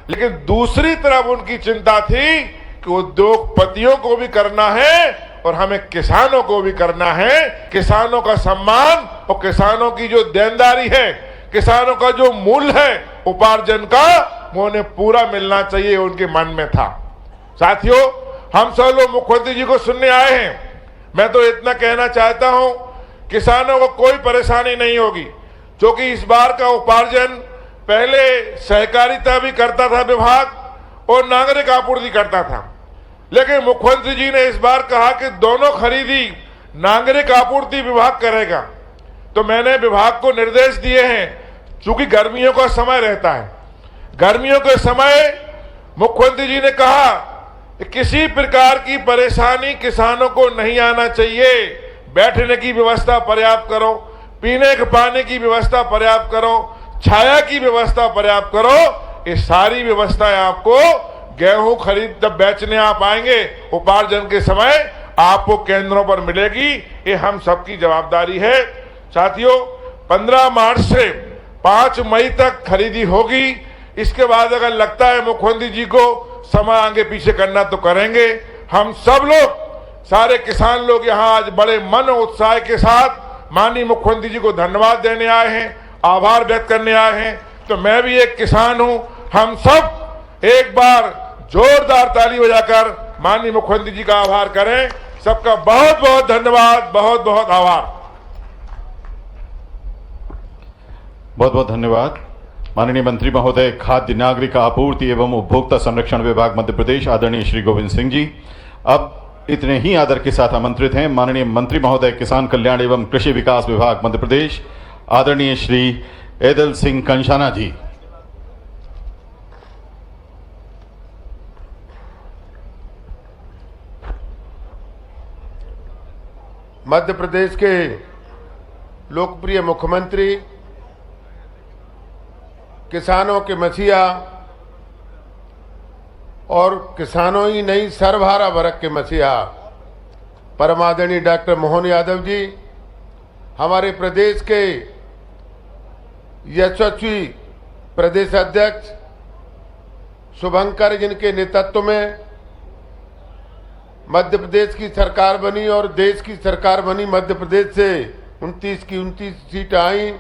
लेकिन दूसरी तरफ उनकी चिंता थी कि उद्योगपतियों को भी करना है और हमें किसानों को भी करना है। किसानों का सम्मान और किसानों की जो देनदारी है, किसानों का जो मूल्य है उपार्जन का, वो उन्हें पूरा मिलना चाहिए, उनके मन में था। साथियों, हम सब लोग मुख्यमंत्री जी को सुनने आए हैं। मैं तो इतना कहना चाहता हूं, किसानों को कोई परेशानी नहीं होगी, क्योंकि इस बार का उपार्जन पहले सहकारिता भी करता था विभाग और नागरिक आपूर्ति करता था, लेकिन मुख्यमंत्री जी ने इस बार कहा कि दोनों खरीदी नागरिक आपूर्ति विभाग करेगा। तो मैंने विभाग को निर्देश दिए हैं, चूंकि गर्मियों का समय रहता है, गर्मियों के समय मुख्यमंत्री जी ने कहा कि किसी प्रकार की परेशानी किसानों को नहीं आना चाहिए। बैठने की व्यवस्था पर्याप्त करो, पीने के पानी की व्यवस्था पर्याप्त करो, छाया की व्यवस्था पर्याप्त करो। ये सारी व्यवस्थाएं आपको गेहूं खरीद जब बेचने आप आएंगे उपार्जन के समय आपको केंद्रों पर मिलेगी। ये हम सबकी जवाबदारी है। साथियों, 15 मार्च से 5 मई तक खरीदी होगी। इसके बाद अगर लगता है मुख्यमंत्री जी को समय आगे पीछे करना तो करेंगे। हम सब लोग, सारे किसान लोग यहाँ आज बड़े मन और उत्साह के साथ माननीय मुख्यमंत्री जी को धन्यवाद देने आए हैं, आभार व्यक्त करने आए हैं। तो मैं भी एक किसान हूं। हम सब एक बार जोरदार ताली बजाकर माननीय मुख्यमंत्री जी का आभार करें। सबका बहुत बहुत धन्यवाद, बहुत बहुत आभार। बहुत बहुत धन्यवाद माननीय मंत्री महोदय, खाद्य नागरिक आपूर्ति एवं उपभोक्ता संरक्षण विभाग मध्य प्रदेश आदरणीय श्री गोविंद सिंह जी। अब इतने ही आदर के साथ आमंत्रित हैं माननीय मंत्री महोदय किसान कल्याण एवं कृषि विकास विभाग मध्य प्रदेश आदरणीय श्री ऐदल सिंह कंशाना जी। मध्य प्रदेश के लोकप्रिय मुख्यमंत्री, किसानों के मसीहा और किसानों ही नहीं सर्वहारा वर्ग के मसीहा परम आदरणीय डॉक्टर मोहन यादव जी, हमारे प्रदेश के यशस्वी प्रदेश अध्यक्ष शुभंकर, जिनके नेतृत्व में मध्य प्रदेश की सरकार बनी और देश की सरकार बनी। मध्य प्रदेश से 29 की 29 सीट आई।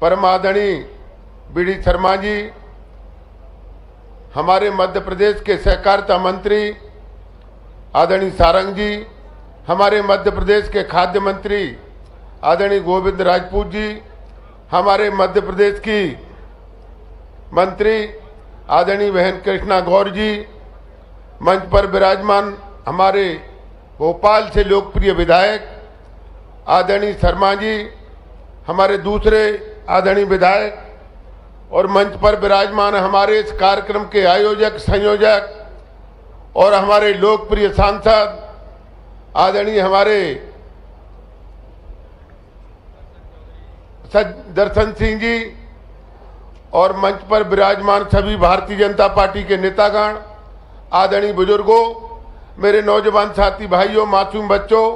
परम आदरणीय बीडी शर्मा जी, हमारे मध्य प्रदेश के सहकारिता मंत्री आदरणीय सारंग जी, हमारे मध्य प्रदेश के खाद्य मंत्री आदरणीय गोविंद राजपूत जी, हमारे मध्य प्रदेश की मंत्री आदरणीय बहन कृष्णा गौर जी, मंच पर विराजमान हमारे भोपाल से लोकप्रिय विधायक आदरणीय शर्मा जी, हमारे दूसरे आदरणीय विधायक और मंच पर विराजमान हमारे इस कार्यक्रम के आयोजक, संयोजक और हमारे लोकप्रिय सांसद आदरणीय हमारे दर्शन सिंह जी और मंच पर विराजमान सभी भारतीय जनता पार्टी के नेतागण, आदरणीय बुजुर्गों, मेरे नौजवान साथी भाइयों, मासूम बच्चों,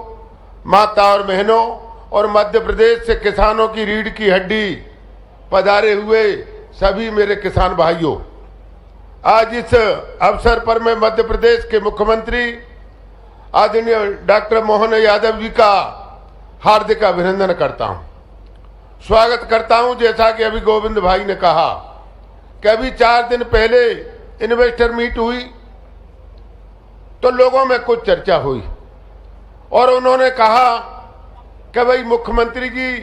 माता और बहनों और मध्य प्रदेश से किसानों की रीढ़ की हड्डी पधारे हुए सभी मेरे किसान भाइयों, आज इस अवसर पर मैं मध्य प्रदेश के मुख्यमंत्री आदरणीय डॉक्टर मोहन यादव जी का हार्दिक अभिनंदन करता हूं, स्वागत करता हूं। जैसा कि अभी गोविंद भाई ने कहा कि अभी 4 दिन पहले इन्वेस्टर मीट हुई तो लोगों में कुछ चर्चा हुई और उन्होंने कहा कि भाई मुख्यमंत्री जी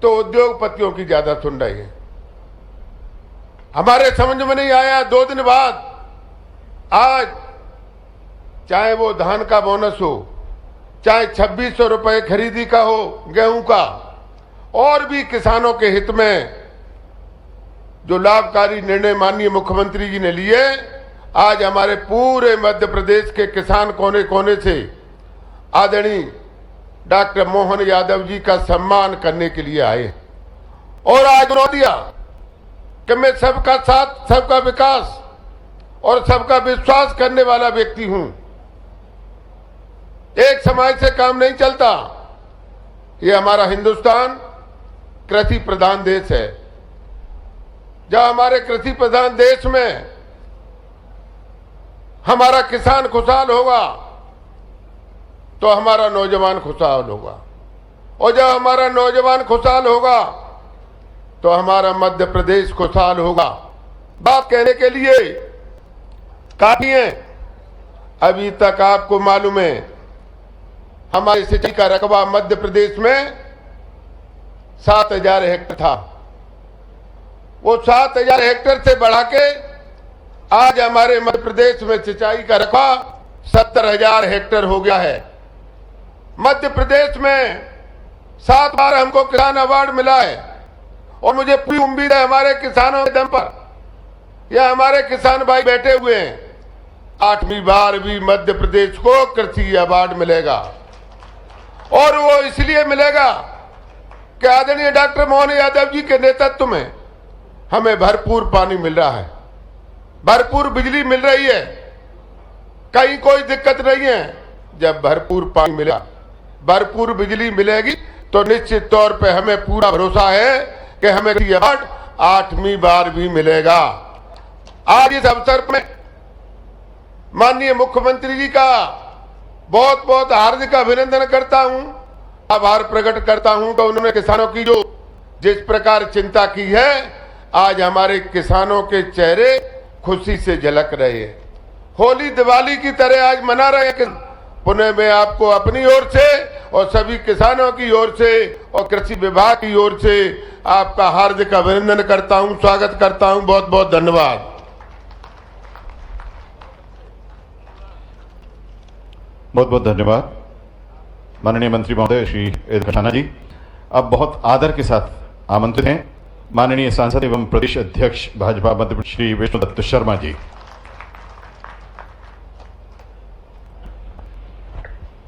तो उद्योगपतियों की ज्यादा सुन रहे हैं। हमारे समझ में नहीं आया। 2 दिन बाद आज चाहे वो धान का बोनस हो, चाहे 2600 रुपए खरीदी का हो गेहूं का, और भी किसानों के हित में जो लाभकारी निर्णय माननीय मुख्यमंत्री जी ने लिए, आज हमारे पूरे मध्य प्रदेश के किसान कोने कोने से आदरणीय डॉक्टर मोहन यादव जी का सम्मान करने के लिए आए और आज उन्होंने दिया कि मैं सबका साथ, सबका विकास और सबका विश्वास करने वाला व्यक्ति हूं। एक समाज से काम नहीं चलता। ये हमारा हिंदुस्तान कृषि प्रधान देश है। जब हमारे कृषि प्रधान देश में हमारा किसान खुशहाल होगा तो हमारा नौजवान खुशहाल होगा, और जब हमारा नौजवान खुशहाल होगा तो हमारा मध्य प्रदेश खुशहाल होगा। बात कहने के लिए काफी है। अभी तक आपको मालूम है हमारे सिंचाई का रकबा मध्य प्रदेश में 7000 हेक्टेयर था। वो 7000 हेक्टेयर से बढ़ा के आज हमारे मध्य प्रदेश में सिंचाई का रकबा 70000 हेक्टेयर हो गया है। मध्य प्रदेश में 7 बार हमको किसान अवार्ड मिला है और मुझे पूरी उम्मीद है हमारे किसानों के दम पर या हमारे किसान भाई बैठे हुए हैं, 8वीं बार भी मध्य प्रदेश को कृषि अवार्ड मिलेगा। और वो इसलिए मिलेगा कि आदरणीय डॉक्टर मोहन यादव जी के नेतृत्व में हमें भरपूर पानी मिल रहा है, भरपूर बिजली मिल रही है, कहीं कोई दिक्कत नहीं है। जब भरपूर पानी मिला, भरपूर बिजली मिलेगी तो निश्चित तौर पे हमें पूरा भरोसा है कि हमें ये अवार्ड 8वीं बार भी मिलेगा। आज इस अवसर में माननीय मुख्यमंत्री जी का बहुत बहुत हार्दिक अभिनंदन करता हूं, आभार प्रकट करता हूं कि उन्होंने किसानों की जो जिस प्रकार चिंता की है, आज हमारे किसानों के चेहरे खुशी से झलक रहे हैं। होली दिवाली की तरह आज मना रहे हैं। पुनः मैं आपको अपनी ओर से और सभी किसानों की ओर से और कृषि विभाग की ओर से आपका हार्दिक अभिनंदन करता हूं, स्वागत करता हूं। बहुत बहुत धन्यवाद। बहुत बहुत धन्यवाद माननीय मंत्री महोदय श्री खशाना जी। अब बहुत आदर के साथ आमंत्रित हैं माननीय सांसद एवं प्रदेश अध्यक्ष भाजपा मध्य प्रदेश श्री विष्णुदत्त शर्मा जी।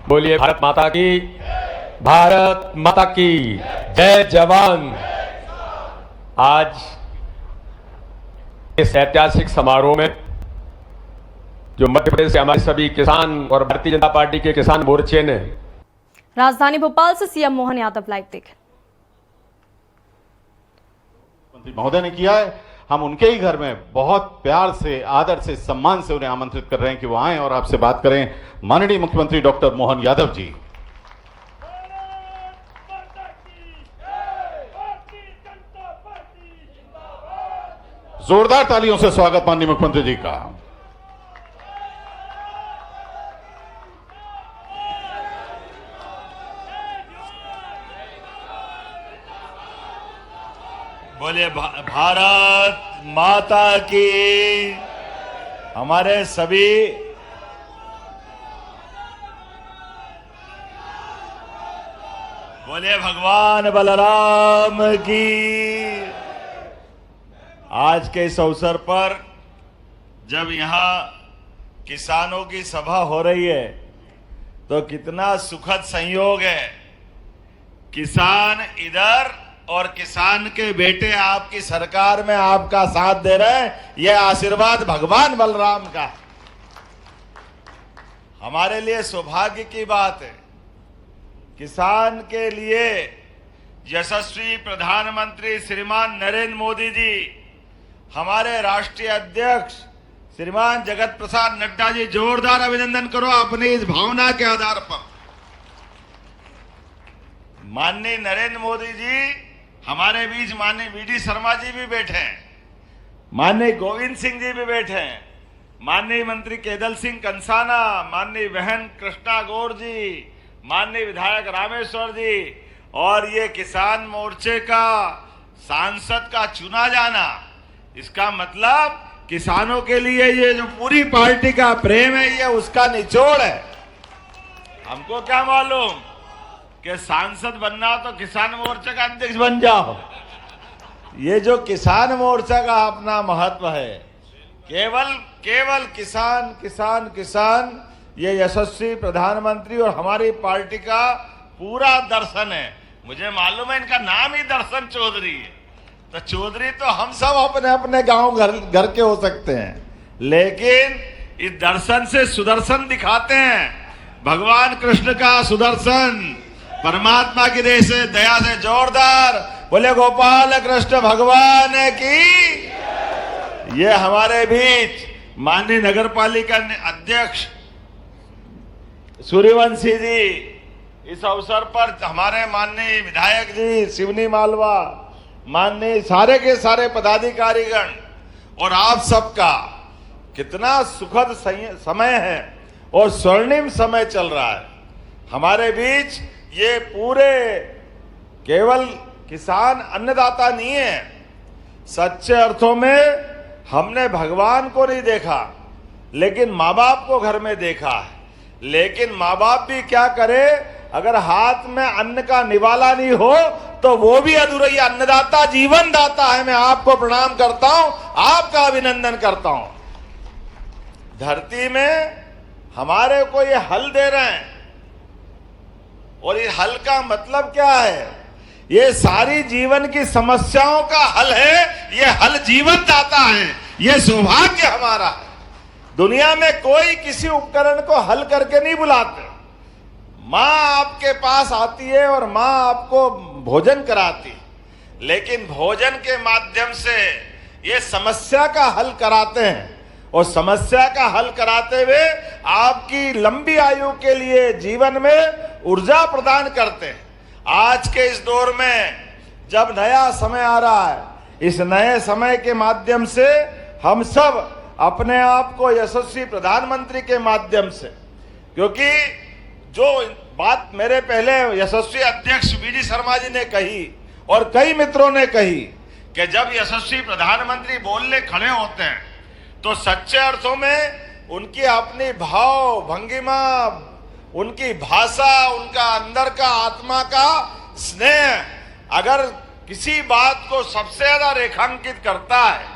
बोलिए भारत माता की, भारत माता की जय जवान। आज इस ऐतिहासिक समारोह में जो मध्य प्रदेश से हमारे सभी किसान और भारतीय जनता पार्टी के किसान मोर्चे ने राजधानी भोपाल से सीएम मोहन यादव लाइव देखें। मंत्री महोदय ने किया है, हम उनके ही घर में बहुत प्यार से, आदर से, सम्मान से उन्हें आमंत्रित कर रहे हैं कि वो आएं और आपसे बात करें। माननीय मुख्यमंत्री डॉक्टर मोहन यादव जी। जोरदार तालियों से स्वागत माननीय मुख्यमंत्री जी का। बोले भारत माता की। हमारे सभी बोले भगवान बलराम की। आज के इस अवसर पर जब यहाँ किसानों की सभा हो रही है तो कितना सुखद संयोग है। किसान इधर और किसान के बेटे आपकी सरकार में आपका साथ दे रहे हैं। यह आशीर्वाद भगवान बलराम का हमारे लिए सौभाग्य की बात है। किसान के लिए यशस्वी प्रधानमंत्री श्रीमान नरेंद्र मोदी जी, हमारे राष्ट्रीय अध्यक्ष श्रीमान जगत प्रसाद नड्डा जी, जोरदार अभिनंदन करो अपनी इस भावना के आधार पर। माननीय नरेंद्र मोदी जी, हमारे बीच माननीय वीडी शर्मा जी भी बैठे हैं, माननीय गोविंद सिंह जी भी बैठे हैं, माननीय मंत्री केदल सिंह कंसाना, माननीय बहन कृष्णा गौर जी, माननीय विधायक रामेश्वर जी, और ये किसान मोर्चे का सांसद का चुना जाना, इसका मतलब किसानों के लिए ये जो पूरी पार्टी का प्रेम है, ये उसका निचोड़ है। हमको क्या मालूम कि सांसद बनना हो तो किसान मोर्चे का अध्यक्ष बन जाओ। ये जो किसान मोर्चा का अपना महत्व है, केवल किसान किसान किसान, ये यशस्वी प्रधानमंत्री और हमारी पार्टी का पूरा दर्शन है। मुझे मालूम है इनका नाम ही दर्शन चौधरी है, तो चौधरी तो हम सब अपने अपने गांव घर के हो सकते हैं, लेकिन इस दर्शन से सुदर्शन दिखाते हैं। भगवान कृष्ण का सुदर्शन, परमात्मा की दया से जोरदार बोले गोपाल कृष्ण भगवान की। ये हमारे बीच माननीय नगर पालिका अध्यक्ष सूर्यवंशी जी, इस अवसर पर हमारे माननीय विधायक जी शिवनी मालवा, माननीय सारे के सारे पदाधिकारीगण और आप सबका कितना सुखद समय है और स्वर्णिम समय चल रहा है हमारे बीच। ये पूरे केवल किसान अन्नदाता नहीं है, सच्चे अर्थों में हमने भगवान को नहीं देखा, लेकिन माँ बाप को घर में देखा है। लेकिन माँ बाप भी क्या करे, अगर हाथ में अन्न का निवाला नहीं हो तो वो भी अधूरा। ही अन्नदाता जीवन दाता है। मैं आपको प्रणाम करता हूं, आपका अभिनंदन करता हूं। धरती में हमारे को ये हल दे रहे हैं, और ये हल का मतलब क्या है? ये सारी जीवन की समस्याओं का हल है। ये हल जीवन दाता है। ये सौभाग्य हमारा है। दुनिया में कोई किसी उपकरण को हल करके नहीं बुलाते। माँ आपके पास आती है और माँ आपको भोजन कराती, लेकिन भोजन के माध्यम से ये समस्या का हल कराते हैं, और समस्या का हल कराते हुए आपकी लंबी आयु के लिए जीवन में ऊर्जा प्रदान करते हैं। आज के इस दौर में जब नया समय आ रहा है, इस नए समय के माध्यम से हम सब अपने आप को यशस्वी प्रधानमंत्री के माध्यम से, क्योंकि जो बात मेरे पहले यशस्वी अध्यक्ष वीडी शर्मा जी ने कही और कई मित्रों ने कही कि जब यशस्वी प्रधानमंत्री बोलने खड़े होते हैं तो सच्चे अर्थों में उनकी अपनी भाव भंगिमा, उनकी भाषा, उनका अंदर का आत्मा का स्नेह अगर किसी बात को सबसे ज्यादा रेखांकित करता है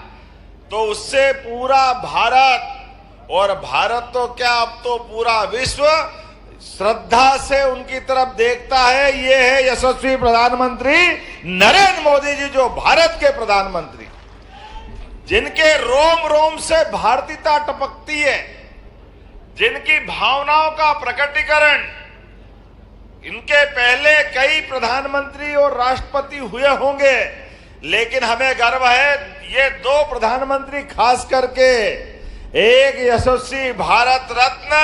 तो उससे पूरा भारत, और भारत तो क्या अब तो पूरा विश्व श्रद्धा से उनकी तरफ देखता है। ये है यशस्वी प्रधानमंत्री नरेंद्र मोदी जी, जो भारत के प्रधानमंत्री, जिनके रोम रोम से भारतीयता टपकती है, जिनकी भावनाओं का प्रकटीकरण, इनके पहले कई प्रधानमंत्री और राष्ट्रपति हुए होंगे, लेकिन हमें गर्व है ये दो प्रधानमंत्री खास करके, एक यशस्वी भारत रत्न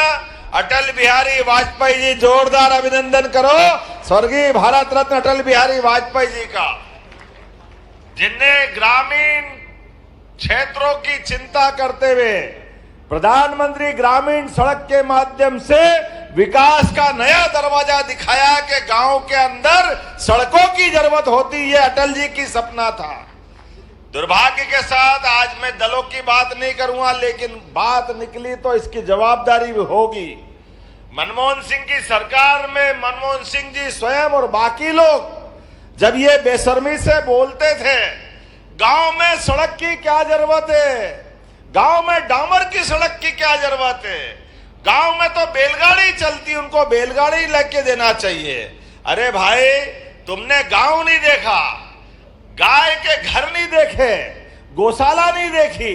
अटल बिहारी वाजपेयी जी, जोरदार अभिनंदन करो स्वर्गीय भारत रत्न अटल बिहारी वाजपेयी जी का, जिनने ग्रामीण क्षेत्रों की चिंता करते हुए प्रधानमंत्री ग्रामीण सड़क के माध्यम से विकास का नया दरवाजा दिखाया कि गांव के अंदर सड़कों की जरूरत होती है। अटल जी की सपना था। दुर्भाग्य के साथ आज मैं दलों की बात नहीं करूंगा, लेकिन बात निकली तो इसकी जवाबदारी भी होगी। मनमोहन सिंह की सरकार में मनमोहन सिंह जी स्वयं और बाकी लोग जब ये बेशर्मी से बोलते थे, गांव में सड़क की क्या जरूरत है, गांव में डामर की सड़क की क्या जरूरत है, गांव में तो बैलगाड़ी चलती, उनको बैलगाड़ी लेके देना चाहिए। अरे भाई, तुमने गांव नहीं देखा, गाय के घर नहीं देखे, गौशाला नहीं देखी,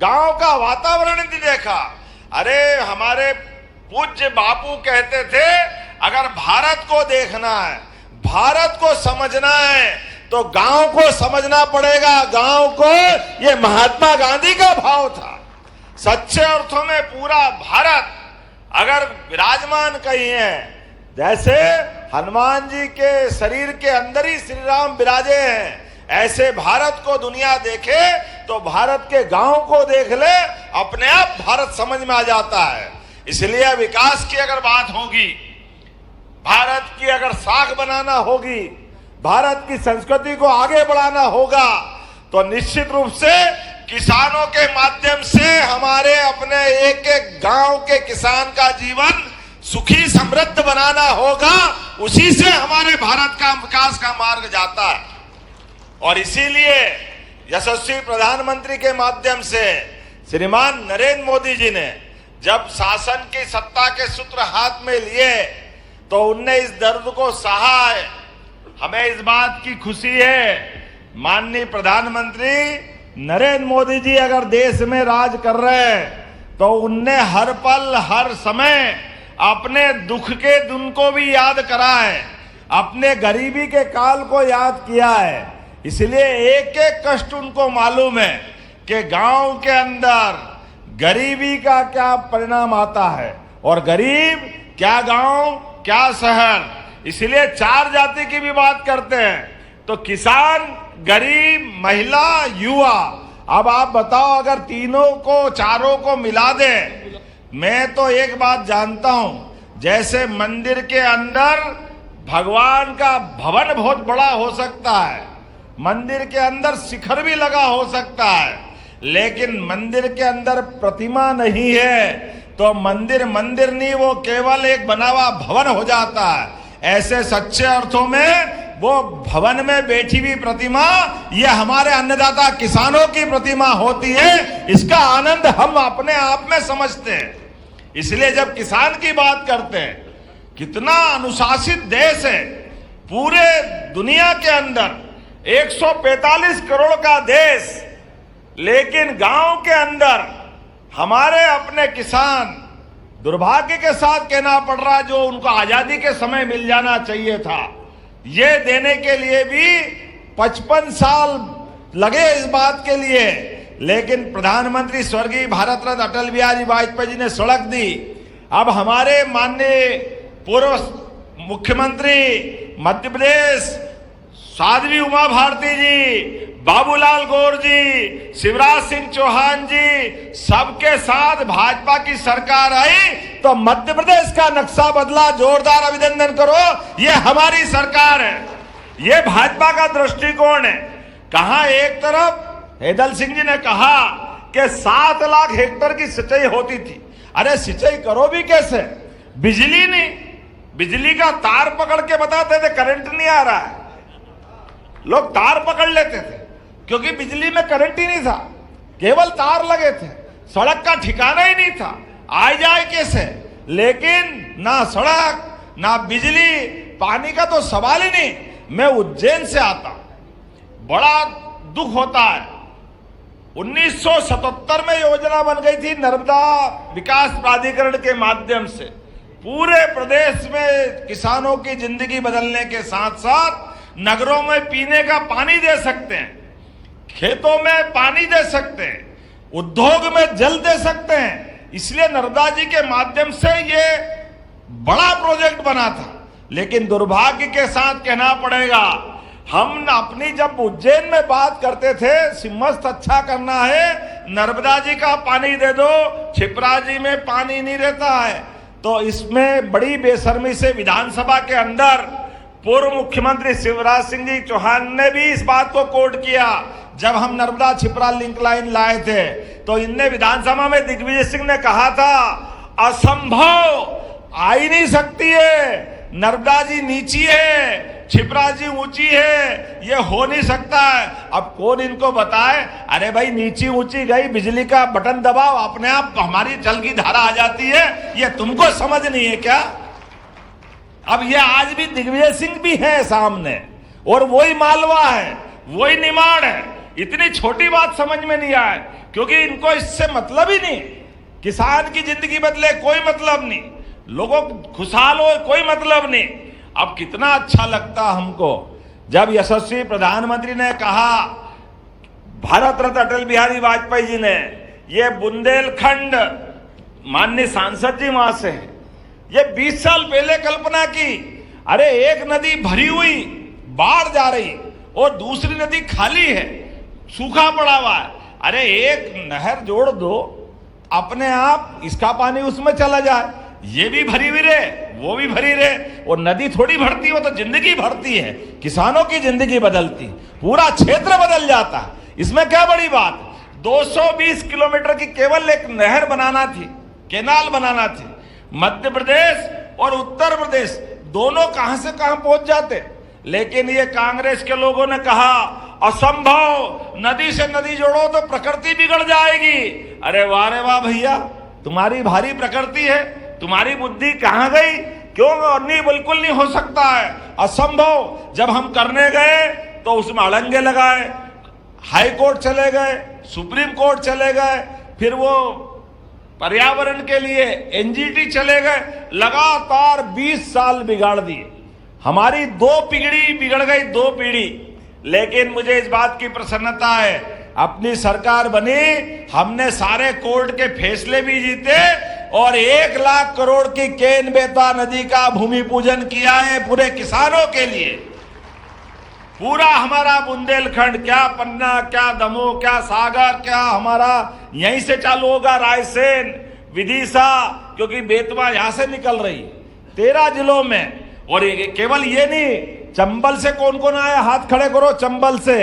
गांव का वातावरण नहीं देखा। अरे हमारे पूज्य बापू कहते थे, अगर भारत को देखना है, भारत को समझना है तो गांव को समझना पड़ेगा। गांव को, ये महात्मा गांधी का भाव था। सच्चे अर्थों में पूरा भारत अगर विराजमान कहीं है, जैसे हनुमान जी के शरीर के अंदर ही श्री राम विराजे हैं, ऐसे भारत को दुनिया देखे तो भारत के गांव को देख ले, अपने आप भारत समझ में आ जाता है। इसलिए विकास की अगर बात होगी, भारत की अगर साख बनाना होगी, भारत की संस्कृति को आगे बढ़ाना होगा, तो निश्चित रूप से किसानों के माध्यम से हमारे अपने एक एक गांव के किसान का जीवन सुखी समृद्ध बनाना होगा। उसी से हमारे भारत का विकास का मार्ग जाता है। और इसीलिए यशस्वी प्रधानमंत्री के माध्यम से श्रीमान नरेंद्र मोदी जी ने जब शासन की सत्ता के सूत्र हाथ में लिए तो उनने इस दर्द को सहा है। हमें इस बात की खुशी है, माननीय प्रधानमंत्री नरेंद्र मोदी जी अगर देश में राज कर रहे हैं तो उनने हर पल हर समय अपने दुख के दिन को भी याद करा है, अपने गरीबी के काल को याद किया है। इसलिए एक एक कष्ट उनको मालूम है कि गांव के अंदर गरीबी का क्या परिणाम आता है, और गरीब क्या गांव क्या शहर। इसलिए चार जाति की भी बात करते हैं तो किसान, गरीब, महिला, युवा। अब आप बताओ अगर तीनों को, चारों को मिला दें, मैं तो एक बात जानता हूं, जैसे मंदिर के अंदर भगवान का भवन बहुत बड़ा हो सकता है, मंदिर के अंदर शिखर भी लगा हो सकता है, लेकिन मंदिर के अंदर प्रतिमा नहीं है तो मंदिर मंदिर नहीं, वो केवल एक बना हुआ भवन हो जाता है। ऐसे सच्चे अर्थों में वो भवन में बैठी हुई प्रतिमा ये हमारे अन्नदाता किसानों की प्रतिमा होती है। इसका आनंद हम अपने आप में समझते हैं। इसलिए जब किसान की बात करते हैं, कितना अनुशासित देश है, पूरे दुनिया के अंदर 145 करोड़ का देश, लेकिन गांव के अंदर हमारे अपने किसान, दुर्भाग्य के साथ कहना पड़ रहा, जो उनको आजादी के समय मिल जाना चाहिए था, ये देने के लिए भी 55 साल लगे इस बात के लिए। लेकिन प्रधानमंत्री स्वर्गीय भारत रत्न अटल बिहारी वाजपेयी जी ने सड़क दी। अब हमारे माननीय पूर्व मुख्यमंत्री मध्य प्रदेश साध्वी उमा भारती जी, बाबूलाल गौर जी, शिवराज सिंह चौहान जी, सबके साथ भाजपा की सरकार आई तो मध्य प्रदेश का नक्शा बदला। जोरदार अभिनंदन करो, ये हमारी सरकार है, ये भाजपा का दृष्टिकोण है। कहा एक तरफ हैदल सिंह जी ने कहा कि 7 लाख हेक्टेयर की सिंचाई होती थी। अरे सिंचाई करो भी कैसे, बिजली नहीं, बिजली का तार पकड़ के बताते थे करंट नहीं आ रहा है, लोग तार पकड़ लेते थे क्योंकि बिजली में करंट ही नहीं था, केवल तार लगे थे, सड़क का ठिकाना ही नहीं था, आ जाए कैसे। लेकिन ना सड़क ना बिजली, पानी का तो सवाल ही नहीं। मैं उज्जैन से आता, बड़ा दुख होता है। 1977 में योजना बन गई थी नर्मदा विकास प्राधिकरण के माध्यम से, पूरे प्रदेश में किसानों की जिंदगी बदलने के साथ साथ नगरों में पीने का पानी दे सकते हैं, खेतों में पानी दे सकते हैं, उद्योग में जल दे सकते हैं। इसलिए नर्मदा जी के माध्यम से ये बड़ा प्रोजेक्ट बना था। लेकिन दुर्भाग्य के साथ कहना पड़ेगा, हम अपनी जब उज्जैन में बात करते थे, सिमस्त अच्छा करना है, नर्मदा जी का पानी दे दो, छिपरा जी में पानी नहीं रहता है, तो इसमें बड़ी बेशर्मी से विधानसभा के अंदर पूर्व मुख्यमंत्री शिवराज सिंह जी चौहान ने भी इस बात को कोट किया। जब हम नर्मदा छिपरा लिंक लाइन लाए थे तो इनने विधानसभा में दिग्विजय सिंह ने कहा था, असंभव, आ ही नहीं सकती है, नर्मदा जी नीची है, छिपरा जी ऊंची है, ये हो नहीं सकता है। अब कौन इनको बताए, अरे भाई नीची ऊंची गई, बिजली का बटन दबाओ, अपने आप हमारी जल की धारा आ जाती है, ये तुमको समझ नहीं है क्या। अब ये आज भी दिग्विजय सिंह भी है सामने, और वही मालवा है, वही निमाड़ है। इतनी छोटी बात समझ में नहीं आए क्योंकि इनको इससे मतलब ही नहीं, किसान की जिंदगी बदले कोई मतलब नहीं, लोगों खुशहाल हो कोई मतलब नहीं। अब कितना अच्छा लगता हमको जब यशस्वी प्रधानमंत्री ने कहा, भारत रत्न अटल बिहारी वाजपेयी जी ने, ये बुंदेलखंड, माननीय सांसद जी वहां से हैं, ये 20 साल पहले कल्पना की, अरे एक नदी भरी हुई बाढ़ जा रही और दूसरी नदी खाली है, सूखा पड़ा हुआ है, अरे एक नहर जोड़ दो, अपने आप इसका पानी उसमें चला जाए, ये भी भरी हुई रहे, वो भी भरी रहे, और नदी थोड़ी भरती हो तो जिंदगी भरती है, किसानों की जिंदगी बदलती, पूरा क्षेत्र बदल जाता है, इसमें क्या बड़ी बात। 220 किलोमीटर की केवल एक नहर बनाना थी, केनाल बनाना थी, मध्य प्रदेश और उत्तर प्रदेश दोनों कहां से कहां पहुंच जाते, लेकिन ये कांग्रेस के लोगों ने कहा असंभव, नदी से नदी जोड़ो तो प्रकृति बिगड़ जाएगी। अरे वाह रे वाह भैया, तुम्हारी भारी प्रकृति है, तुम्हारी बुद्धि कहां गई, क्यों? नहीं, बिल्कुल नहीं हो सकता है, असंभव। जब हम करने गए तो उसमें अड़ंगे लगाए, हाई कोर्ट चले गए, सुप्रीम कोर्ट चले गए, फिर वो पर्यावरण के लिए एनजीटी चले गए, लगातार 20 साल बिगाड़ दिए, हमारी 2 पीढ़ी बिगड़ गई, 2 पीढ़ी। लेकिन मुझे इस बात की प्रसन्नता है, अपनी सरकार बनी, हमने सारे कोर्ट के फैसले भी जीते और 1 लाख करोड़ की केन बेतवा नदी का भूमि पूजन किया है पूरे किसानों के लिए। पूरा हमारा बुंदेलखंड, क्या पन्ना, क्या दमोह, क्या सागर, क्या हमारा यहीं से चालू होगा रायसेन, विदिशा, क्योंकि बेतवा यहां से निकल रही 13 जिलों में। और केवल ये नहीं, चंबल से कौन कौन आया, हाथ खड़े करो चंबल से,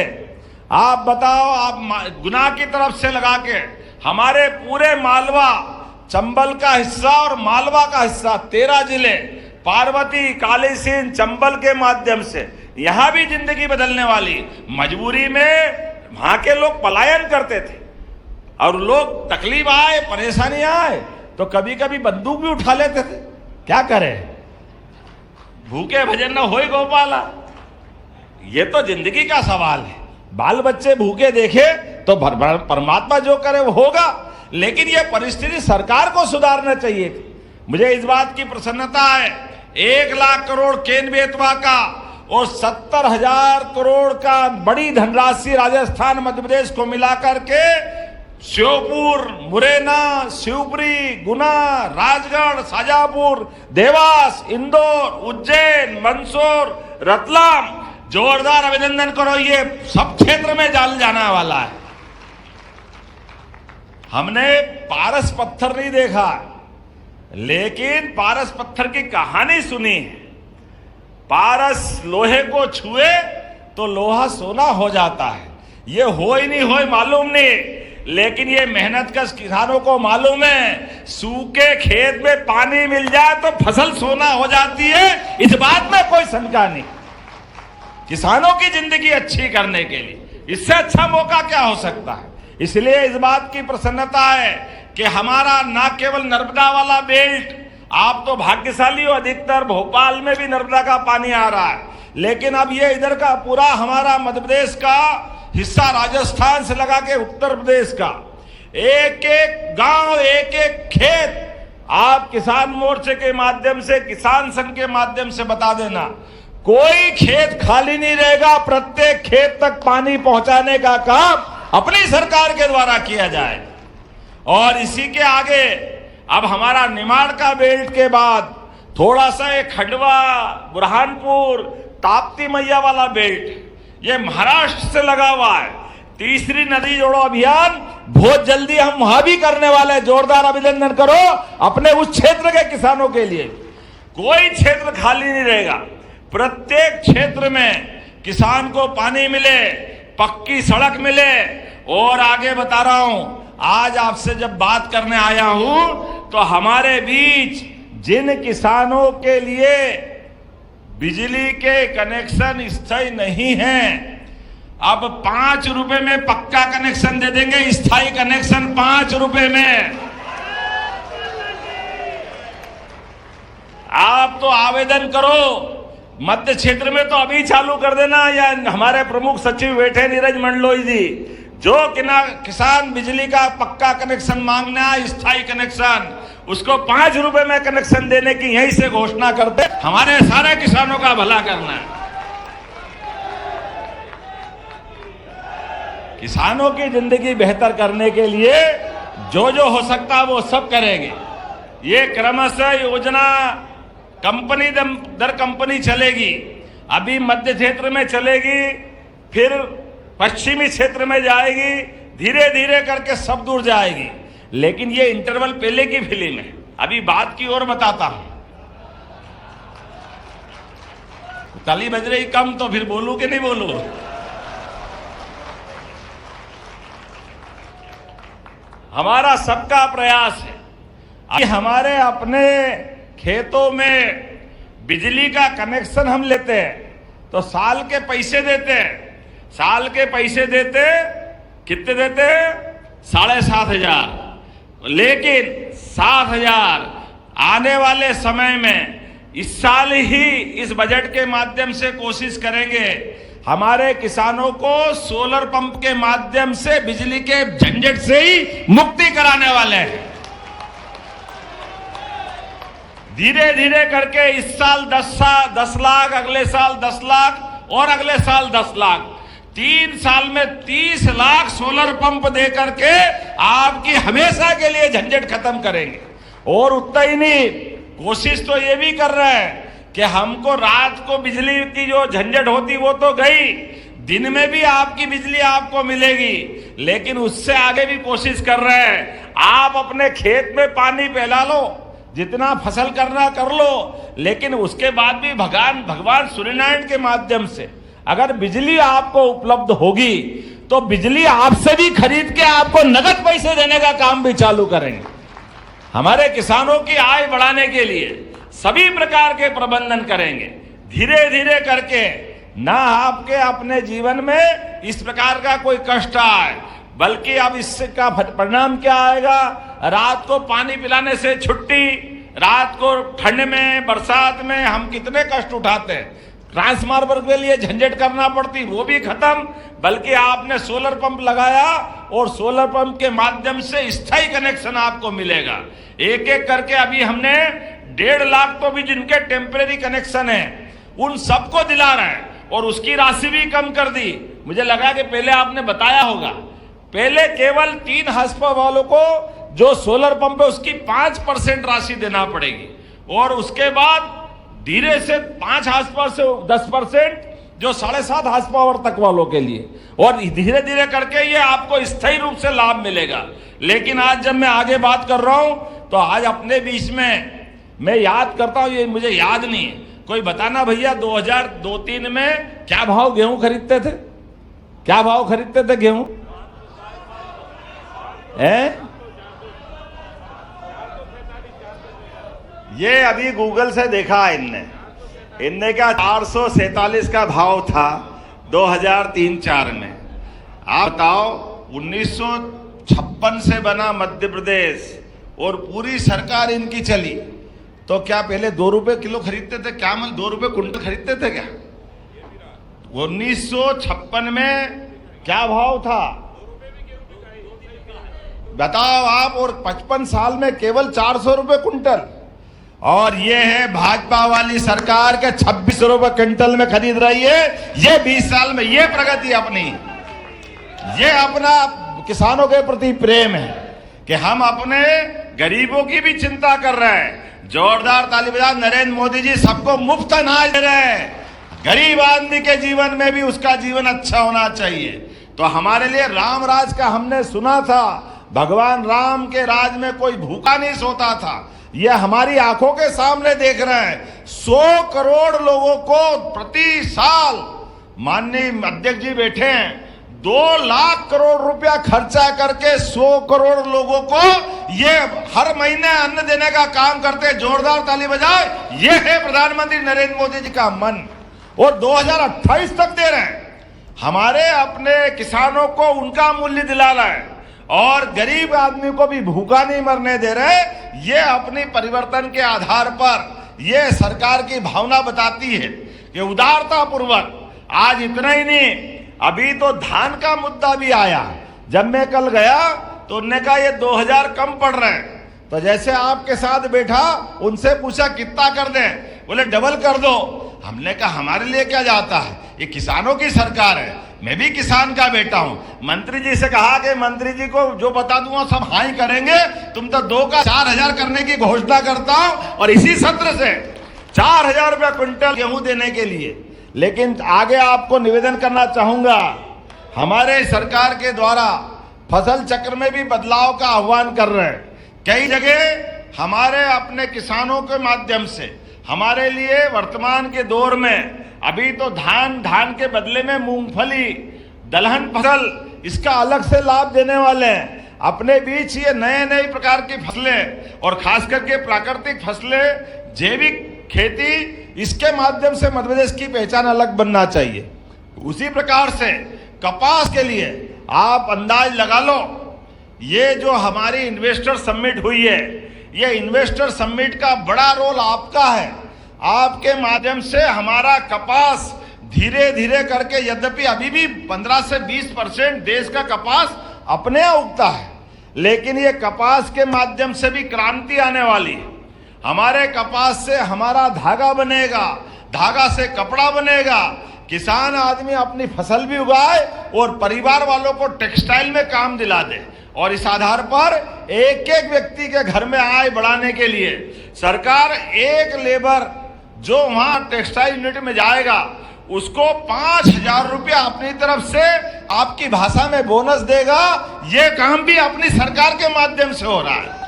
आप बताओ, आप गुना की तरफ से लगा के, हमारे पूरे मालवा, चंबल का हिस्सा और मालवा का हिस्सा 13 जिले, पार्वती, कालीसिंध, चंबल के माध्यम से यहां भी जिंदगी बदलने वाली। मजबूरी में वहां के लोग पलायन करते थे और लोग तकलीफ आए, परेशानी आए तो कभी कभी बंदूक भी उठा लेते थे, क्या करें, भूखे भजन न होई गोपाला, ये तो जिंदगी का सवाल है। बाल बच्चे भूखे देखे तो परमात्मा जो करे वो होगा, लेकिन ये परिस्थिति सरकार को सुधारना चाहिए थी। मुझे इस बात की प्रसन्नता है, 1 लाख करोड़ केन बेतवा का और 70,000 करोड़ का बड़ी धनराशि राजस्थान, मध्य प्रदेश को मिलाकर के श्योपुर, मुरैना, शिवपुरी, गुना, राजगढ़, शाजापुर, देवास, इंदौर, उज्जैन, मंदसौर, रतलाम, जोरदार अभिनंदन करो, ये सब क्षेत्र में जाल जाने वाला है। हमने पारस पत्थर नहीं देखा, लेकिन पारस पत्थर की कहानी सुनी है। पारस लोहे को छुए तो लोहा सोना हो जाता है, ये हो ही नहीं हो मालूम नहीं, लेकिन ये मेहनतकश किसानों को मालूम है, सूखे खेत में पानी मिल जाए तो फसल सोना हो जाती है, इस बात में कोई शंका नहीं। किसानों की जिंदगी अच्छी करने के लिए इससे अच्छा मौका क्या हो सकता है। इसलिए इस बात की प्रसन्नता है कि हमारा ना केवल नर्मदा वाला बेल्ट, आप तो भाग्यशाली हो, अधिकतर भोपाल में भी नर्मदा का पानी आ रहा है, लेकिन अब ये इधर का पूरा हमारा मध्य प्रदेश का हिस्सा, राजस्थान से लगा के उत्तर प्रदेश का एक एक गांव, एक एक खेत, आप किसान मोर्चे के माध्यम से, किसान संघ के माध्यम से बता देना, कोई खेत खाली नहीं रहेगा, प्रत्येक खेत तक पानी पहुंचाने का काम अपनी सरकार के द्वारा किया जाए। और इसी के आगे अब हमारा निमाड़ का बेल्ट के बाद थोड़ा सा एक खंडवा, बुरहानपुर, ताप्ती मैया वाला बेल्ट, ये महाराष्ट्र से लगा हुआ है। तीसरी नदी जोड़ो अभियान बहुत जल्दी हम वहां भी करने वाले हैं, जोरदार अभिनंदन करो अपने उस क्षेत्र के किसानों के लिए। कोई क्षेत्र खाली नहीं रहेगा, प्रत्येक क्षेत्र में किसान को पानी मिले, पक्की सड़क मिले। और आगे बता रहा हूं, आज आपसे जब बात करने आया हूं तो हमारे बीच जिन किसानों के लिए बिजली के कनेक्शन स्थायी नहीं हैं, अब 5 रुपए में पक्का कनेक्शन दे देंगे, स्थायी कनेक्शन 5 रुपए में। आप तो आवेदन करो, मध्य क्षेत्र में तो अभी चालू कर देना, या हमारे प्रमुख सचिव बैठे नीरज मंडलोई जी, जो किसान बिजली का पक्का कनेक्शन मांगना है, स्थायी कनेक्शन, उसको 5 रुपए में कनेक्शन देने की यहीं से घोषणा करते। हमारे सारे किसानों का भला करना है, किसानों की जिंदगी बेहतर करने के लिए जो जो हो सकता है वो सब करेंगे। ये क्रमशः योजना कंपनी दर कंपनी चलेगी। अभी मध्य क्षेत्र में चलेगी, फिर पश्चिमी क्षेत्र में जाएगी, धीरे धीरे करके सब दूर जाएगी। लेकिन ये इंटरवल पहले की फिल्म है। अभी बात की ओर बताता हूं। ताली बज रही कम तो फिर बोलूं कि नहीं बोलूं? हमारा सबका प्रयास है। अभी हमारे अपने खेतों में बिजली का कनेक्शन हम लेते हैं तो साल के पैसे देते हैं। साल के पैसे देते कितने देते? 7,500। लेकिन 7,000 आने वाले समय में इस साल ही इस बजट के माध्यम से कोशिश करेंगे हमारे किसानों को सोलर पंप के माध्यम से बिजली के झंझट से ही मुक्ति कराने वाले हैं। धीरे धीरे करके इस साल 10 लाख, अगले साल 10 लाख और अगले साल 10 लाख, 3 साल में 30 लाख सोलर पंप दे करके आपकी हमेशा के लिए झंझट खत्म करेंगे। और उतना ही नहीं, कोशिश तो ये भी कर रहे हैं कि हमको रात को बिजली की जो झंझट होती वो तो गई, दिन में भी आपकी बिजली आपको मिलेगी। लेकिन उससे आगे भी कोशिश कर रहे हैं, आप अपने खेत में पानी फैला लो, जितना फसल करना कर लो, लेकिन उसके बाद भी भगवान सूर्यनारायण के माध्यम से अगर बिजली आपको उपलब्ध होगी तो बिजली आपसे भी खरीद के आपको नगद पैसे देने का काम भी चालू करेंगे। हमारे किसानों की आय बढ़ाने के लिए सभी प्रकार के प्रबंधन करेंगे। धीरे धीरे करके ना आपके अपने जीवन में इस प्रकार का कोई कष्ट आए, बल्कि अब इसका परिणाम क्या आएगा? रात को पानी पिलाने से छुट्टी, रात को ठंड में बरसात में हम कितने कष्ट उठाते हैं, ट्रांसफार्मर के लिए झंझट करना पड़ती, वो भी खत्म। बल्कि आपने सोलर पंप लगाया और सोलर पंप के माध्यम से स्थायी कनेक्शन आपको मिलेगा। एक एक करके अभी हमने 1.5 लाख तो भी जिनके टेम्परेरी कनेक्शन है उन सबको दिला रहे हैं और उसकी राशि भी कम कर दी। मुझे लगा कि पहले आपने बताया होगा, पहले केवल 3 हाउसपावर वालों को जो सोलर पंप है उसकी 5% राशि देना पड़ेगी और उसके बाद धीरे से 5 हाउसपावर से 10% जो 7.5 हाउसपावर तक वालों के लिए, और धीरे धीरे करके ये आपको स्थायी रूप से लाभ मिलेगा। लेकिन आज जब मैं आगे बात कर रहा हूं तो आज अपने बीच में मैं याद करता हूं, ये मुझे याद नहीं है, कोई बताना भैया 2002-03 में क्या भाव गेहूं खरीदते थे? क्या भाव खरीदते थे गेहूं? ये अभी गूगल से देखा इनने क्या 447 का भाव था 2003-04 में। आप बताओ, 1956 से बना मध्य प्रदेश और पूरी सरकार इनकी चली, तो क्या पहले 2 रुपए किलो खरीदते थे? क्या 2 रुपए कुंटल खरीदते थे क्या? 1956 में क्या भाव था बताओ आप? और 55 साल में केवल 400 रुपए कुंटल। और ये है भाजपा वाली सरकार के 26 रुपए क्विंटल में खरीद रही है। ये 20 साल में ये प्रगति अपनी, ये अपना किसानों के प्रति प्रेम है कि हम अपने गरीबों की भी चिंता कर रहे हैं। जोरदार ताली बजा। नरेंद्र मोदी जी सबको मुफ्त अनाज दे रहे हैं, गरीब आदमी के जीवन में भी उसका जीवन अच्छा होना चाहिए। तो हमारे लिए राम राज का हमने सुना था, भगवान राम के राज में कोई भूखा नहीं सोता था। ये हमारी आंखों के सामने देख रहे हैं। 100 करोड़ लोगों को प्रति साल, माननीय अध्यक्ष जी बैठे हैं, 2 लाख करोड़ रुपया खर्चा करके 100 करोड़ लोगों को ये हर महीने अन्न देने का काम करते हैं। जोरदार ताली बजाए। ये है प्रधानमंत्री नरेंद्र मोदी जी का मन, और 2028 तक दे रहे हैं। हमारे अपने किसानों को उनका मूल्य दिला रहा है और गरीब आदमी को भी भूखा नहीं मरने दे रहे। ये अपनी परिवर्तन के आधार पर ये सरकार की भावना बताती है कि उदारता पूर्वक। आज इतना ही नहीं, अभी तो धान का मुद्दा भी आया। जब मैं कल गया तो उन्होंने कहा ये 2000 कम पड़ रहे हैं, तो जैसे आपके साथ बैठा उनसे पूछा कितना कर दें, बोले डबल कर दो। हमने कहा हमारे लिए क्या जाता है, ये किसानों की सरकार है, मैं भी किसान का बेटा हूं। मंत्री जी से कहा कि मंत्री जी को जो बता दूंगा सब हाँ ही करेंगे, तुम तो 2 का 4,000 करने की घोषणा करता हूं और इसी सत्र से 4,000 रुपया क्विंटल गेहूं देने के लिए। लेकिन आगे आपको निवेदन करना चाहूंगा, हमारे सरकार के द्वारा फसल चक्र में भी बदलाव का आह्वान कर रहे हैं। कई जगह हमारे अपने किसानों के माध्यम से हमारे लिए वर्तमान के दौर में अभी तो धान के बदले में मूंगफली, दलहन फसल, इसका अलग से लाभ देने वाले हैं। अपने बीच ये नए प्रकार की फसलें और खास करके प्राकृतिक फसलें, जैविक खेती, इसके माध्यम से मध्य प्रदेश की पहचान अलग बनना चाहिए। उसी प्रकार से कपास के लिए आप अंदाज लगा लो, ये जो हमारी इन्वेस्टर समिट हुई है, ये इन्वेस्टर समिट का बड़ा रोल आपका है। आपके माध्यम से हमारा कपास धीरे धीरे करके, यद्यपि अभी भी 15 से 20% देश का कपास अपने यहाँ उगता है, लेकिन ये कपास के माध्यम से भी क्रांति आने वाली है। हमारे कपास से हमारा धागा बनेगा, धागा से कपड़ा बनेगा, किसान आदमी अपनी फसल भी उगाए और परिवार वालों को टेक्सटाइल में काम दिला दे। और इस आधार पर एक एक व्यक्ति के घर में आय बढ़ाने के लिए सरकार एक लेबर जो वहां टेक्सटाइल यूनिट में जाएगा उसको 5,000 रुपया अपनी तरफ से आपकी भाषा में बोनस देगा। ये काम भी अपनी सरकार के माध्यम से हो रहा है।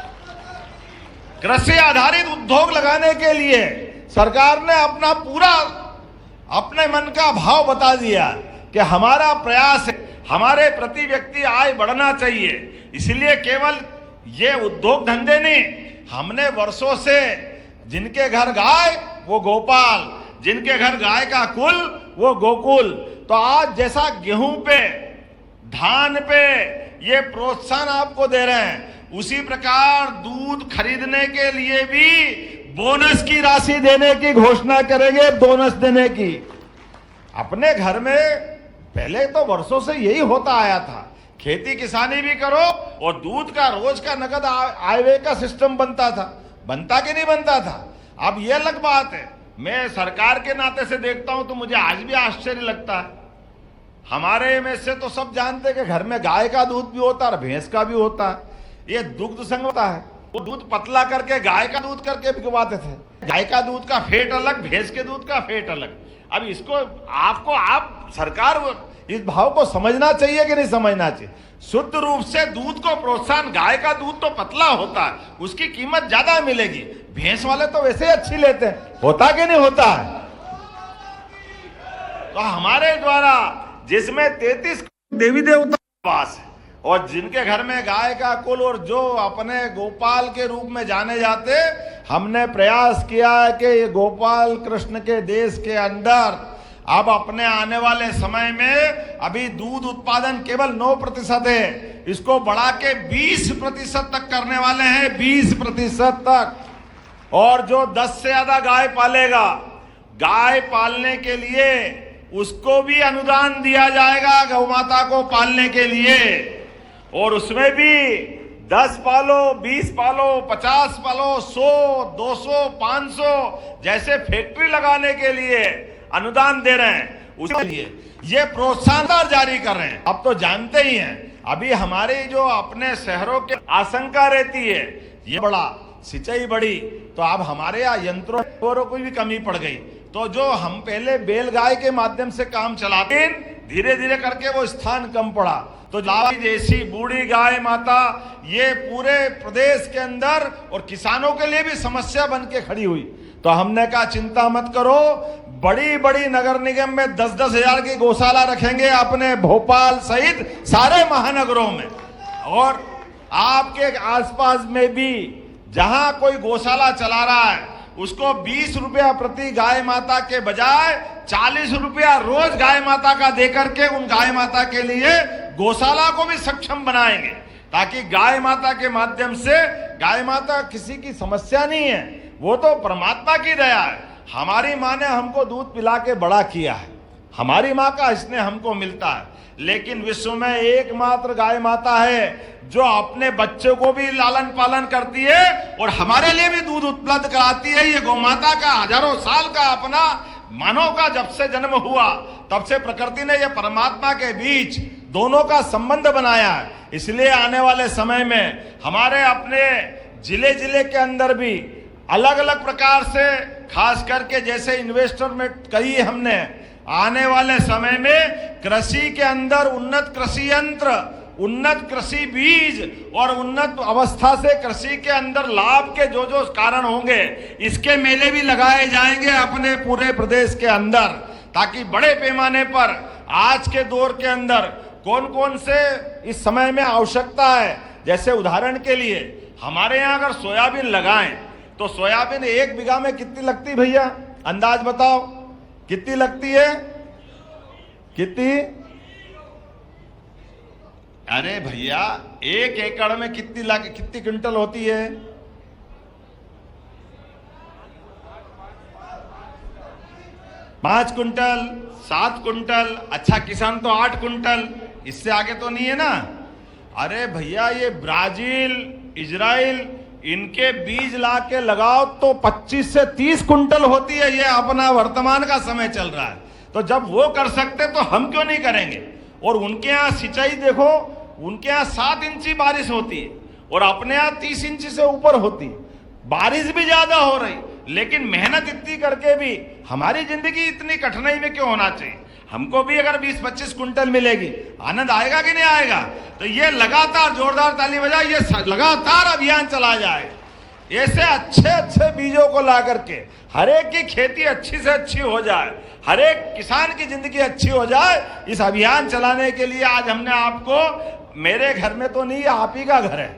कृषि आधारित उद्योग लगाने के लिए सरकार ने अपना पूरा अपने मन का भाव बता दिया कि हमारा प्रयास है, हमारे प्रति व्यक्ति आय बढ़ना चाहिए। इसलिए केवल ये उद्योग धंधे नहीं, हमने वर्षों से जिनके घर गाय वो गोपाल, जिनके घर गाय का कुल वो गोकुल। तो आज जैसा गेहूं पे, धान पे ये प्रोत्साहन आपको दे रहे हैं, उसी प्रकार दूध खरीदने के लिए भी बोनस की राशि देने की घोषणा करेंगे। बोनस देने की अपने घर में पहले तो वर्षों से यही होता आया था, खेती किसानी भी करो और दूध का रोज का नगद आय व्यय का सिस्टम बनता था। बनता कि नहीं बनता था? अब ये अलग बात है। मैं सरकार के नाते से देखता हूं तो मुझे आज भी आश्चर्य लगता है। हमारे में से तो सब जानते हैं कि घर में गाय का दूध भी होता है और भैंस का भी होता है। ये दुग्ध संघ होता है, वो दूध पतला करके गाय का दूध करके बिकवाते थे। गाय का दूध का फेट अलग, भैंस के दूध का फेट अलग। अब इसको आप सरकार इस भाव को समझना चाहिए कि नहीं समझना चाहिए? शुद्ध रूप से दूध को प्रोत्साहन, गाय का दूध तो पतला होता है, उसकी कीमत ज्यादा मिलेगी। भैंस वाले तो वैसे ही अच्छी लेते हैं, होता कि नहीं होता है? तो हमारे द्वारा जिसमें 33 देवी देवता वास है और जिनके घर में गाय का कुल और जो अपने गोपाल के रूप में जाने जाते, हमने प्रयास किया है कि ये गोपाल कृष्ण के देश के अंदर अब अपने आने वाले समय में अभी दूध उत्पादन केवल 9% है, इसको बढ़ा के 20% तक करने वाले हैं, 20% तक। और जो 10 से ज्यादा गाय पालेगा, गाय पालने के लिए उसको भी अनुदान दिया जाएगा गौ माता को पालने के लिए। और उसमें भी 10 पालो, 20 पालो, 50 पालो, 100, 200, 500 जैसे फैक्ट्री लगाने के लिए अनुदान दे रहे हैं, उसके लिए ये प्रोत्साहन जारी कर रहे हैं। अब तो जानते ही हैं, अभी हमारे जो अपने शहरों के आशंका रहती है, ये बड़ा सिंचाई बढ़ी तो अब हमारे यहाँ यंत्रों की भी कमी पड़ गई। तो जो हम पहले बैलगाय के माध्यम से काम चलाते, धीरे धीरे करके वो स्थान कम पड़ा। तो जैसी बूढ़ी गाय माता ये पूरे प्रदेश के अंदर और किसानों के लिए भी समस्या बन के खड़ी हुई। तो हमने कहा चिंता मत करो, बड़ी बड़ी नगर निगम में 10-10 हजार की गौशाला रखेंगे अपने भोपाल सहित सारे महानगरों में। और आपके आसपास में भी जहां कोई गौशाला चला रहा है उसको 20 रुपया प्रति गाय माता के बजाय 40 रुपया रोज गाय माता का देकर के उन गाय माता के लिए गौशाला को भी सक्षम बनाएंगे, ताकि गाय माता के माध्यम से, गाय माता किसी की समस्या नहीं है, वो तो परमात्मा की दया है। हमारी माँ ने हमको दूध पिला के बड़ा किया है, हमारी माँ का स्नेह हमको मिलता है। लेकिन विश्व में एकमात्र गाय माता है जो अपने बच्चों को भी लालन पालन करती है और हमारे लिए भी दूध उपलब्ध कराती है। ये गौ माता का हजारों साल का अपना मानव का जब से जन्म हुआ तब से प्रकृति ने यह परमात्मा के बीच दोनों का संबंध बनाया है। इसलिए आने वाले समय में हमारे अपने जिले जिले के अंदर भी अलग अलग प्रकार से, खास करके जैसे इन्वेस्टर में कही हमने, आने वाले समय में कृषि के अंदर उन्नत कृषि यंत्र, उन्नत कृषि बीज और उन्नत अवस्था से कृषि के अंदर लाभ के जो जो कारण होंगे, इसके मेले भी लगाए जाएंगे अपने पूरे प्रदेश के अंदर, ताकि बड़े पैमाने पर आज के दौर के अंदर कौन कौन से इस समय में आवश्यकता है। जैसे उदाहरण के लिए हमारे यहाँ अगर सोयाबीन लगाएं तो सोयाबीन 1 बीघा में कितनी लगती भैया, अंदाज बताओ कितनी लगती है? कितनी? अरे भैया 1 एकड़ में कितनी क्विंटल होती है? 5 कुंटल, 7 कुंटल, अच्छा किसान तो 8 कुंटल, इससे आगे तो नहीं है ना। अरे भैया ये ब्राजील, इजराइल, इनके बीज ला के लगाओ तो 25 से 30 कुंटल होती है। ये अपना वर्तमान का समय चल रहा है, तो जब वो कर सकते तो हम क्यों नहीं करेंगे। और उनके यहाँ सिंचाई देखो, उनके यहाँ 7 इंची बारिश होती है और अपने यहाँ 30 इंची से ऊपर होती है। बारिश भी ज्यादा हो रही, लेकिन मेहनत इतनी करके भी हमारी जिंदगी इतनी कठिनाई में क्यों होना चाहिए। हमको भी अगर 20-25 कुंटल मिलेगी, आनंद आएगा कि नहीं आएगा। तो ये लगातार जोरदार ताली बजाए, ये लगातार अभियान चला जाए। ऐसे अच्छे अच्छे बीजों को ला करके हर एक की खेती अच्छी से अच्छी हो जाए, हर एक किसान की जिंदगी अच्छी हो जाए। इस अभियान चलाने के लिए आज हमने आपको, मेरे घर में तो नहीं, आप ही का घर है,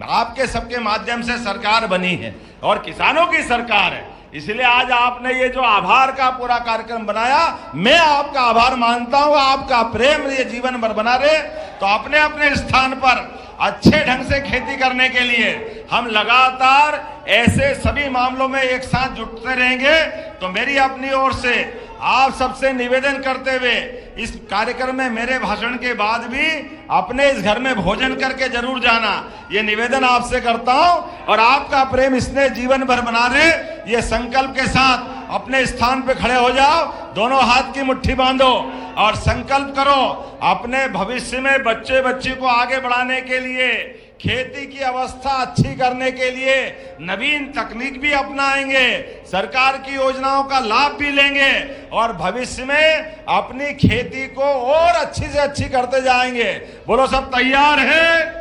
आपके सबके माध्यम से सरकार बनी है और किसानों की सरकार है। इसलिए आज आपने ये जो आभार का पूरा कार्यक्रम बनाया, मैं आपका आभार मानता हूं। आपका प्रेम ये जीवन भर बना रहे। तो अपने अपने स्थान पर अच्छे ढंग से खेती करने के लिए हम लगातार ऐसे सभी मामलों में एक साथ जुटते रहेंगे। तो मेरी अपनी ओर से आप सबसे निवेदन करते हुए इस कार्यक्रम में मेरे भाषण के बाद भी अपने इस घर में भोजन करके जरूर जाना, ये निवेदन आपसे करता हूं। और आपका प्रेम इसने जीवन भर बना रहे, ये संकल्प के साथ अपने स्थान पे खड़े हो जाओ, दोनों हाथ की मुट्ठी बांधो और संकल्प करो अपने भविष्य में बच्चे बच्ची को आगे बढ़ाने के लिए, खेती की अवस्था अच्छी करने के लिए नवीन तकनीक भी अपनाएंगे, सरकार की योजनाओं का लाभ भी लेंगे और भविष्य में अपनी खेती को और अच्छी से अच्छी करते जाएंगे। बोलो सब तैयार है?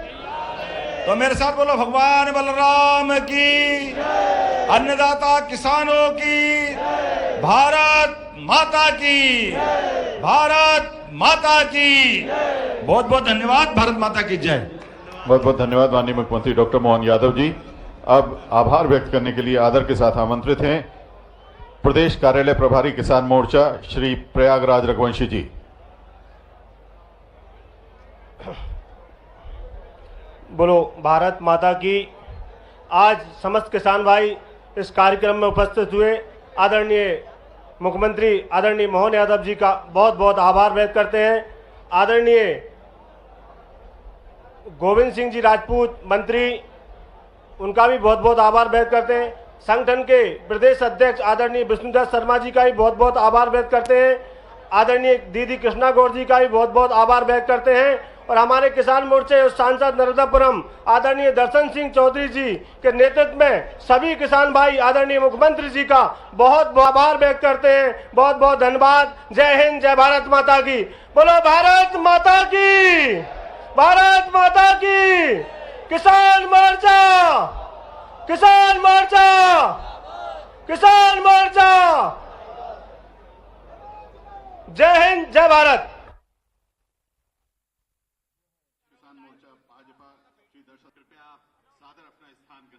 तो मेरे साथ बोलो भगवान बलराम की, अन्नदाता किसानों की, भारत माता की, भारत माता की। बहुत बहुत धन्यवाद। भारत माता की जय। बहुत बहुत धन्यवाद माननीय मुख्यमंत्री डॉक्टर मोहन यादव जी। अब आभार व्यक्त करने के लिए आदर के साथ आमंत्रित हैं प्रदेश कार्यालय प्रभारी किसान मोर्चा श्री प्रयागराज रघुवंशी जी। बोलो भारत माता की। आज समस्त किसान भाई इस कार्यक्रम में उपस्थित हुए आदरणीय मुख्यमंत्री आदरणीय मोहन यादव जी का बहुत बहुत आभार व्यक्त करते हैं। आदरणीय गोविंद सिंह जी राजपूत मंत्री, उनका भी बहुत बहुत आभार व्यक्त करते हैं। संगठन के प्रदेश अध्यक्ष आदरणीय विष्णुदत्त शर्मा जी का भी बहुत बहुत आभार व्यक्त करते हैं। आदरणीय दीदी कृष्णा गौड़ जी का भी बहुत बहुत आभार व्यक्त करते हैं। और हमारे किसान मोर्चे और सांसद नर्मदापुरम आदरणीय दर्शन सिंह चौधरी जी के नेतृत्व में सभी किसान भाई आदरणीय मुख्यमंत्री जी का बहुत आभार व्यक्त करते हैं। बहुत बहुत धन्यवाद। जय हिंद, जय भारत माता की। बोलो भारत माता की, भारत माता की। किसान मोर्चा, किसान मोर्चा, किसान मोर्चा। जय हिंद, जय भारत।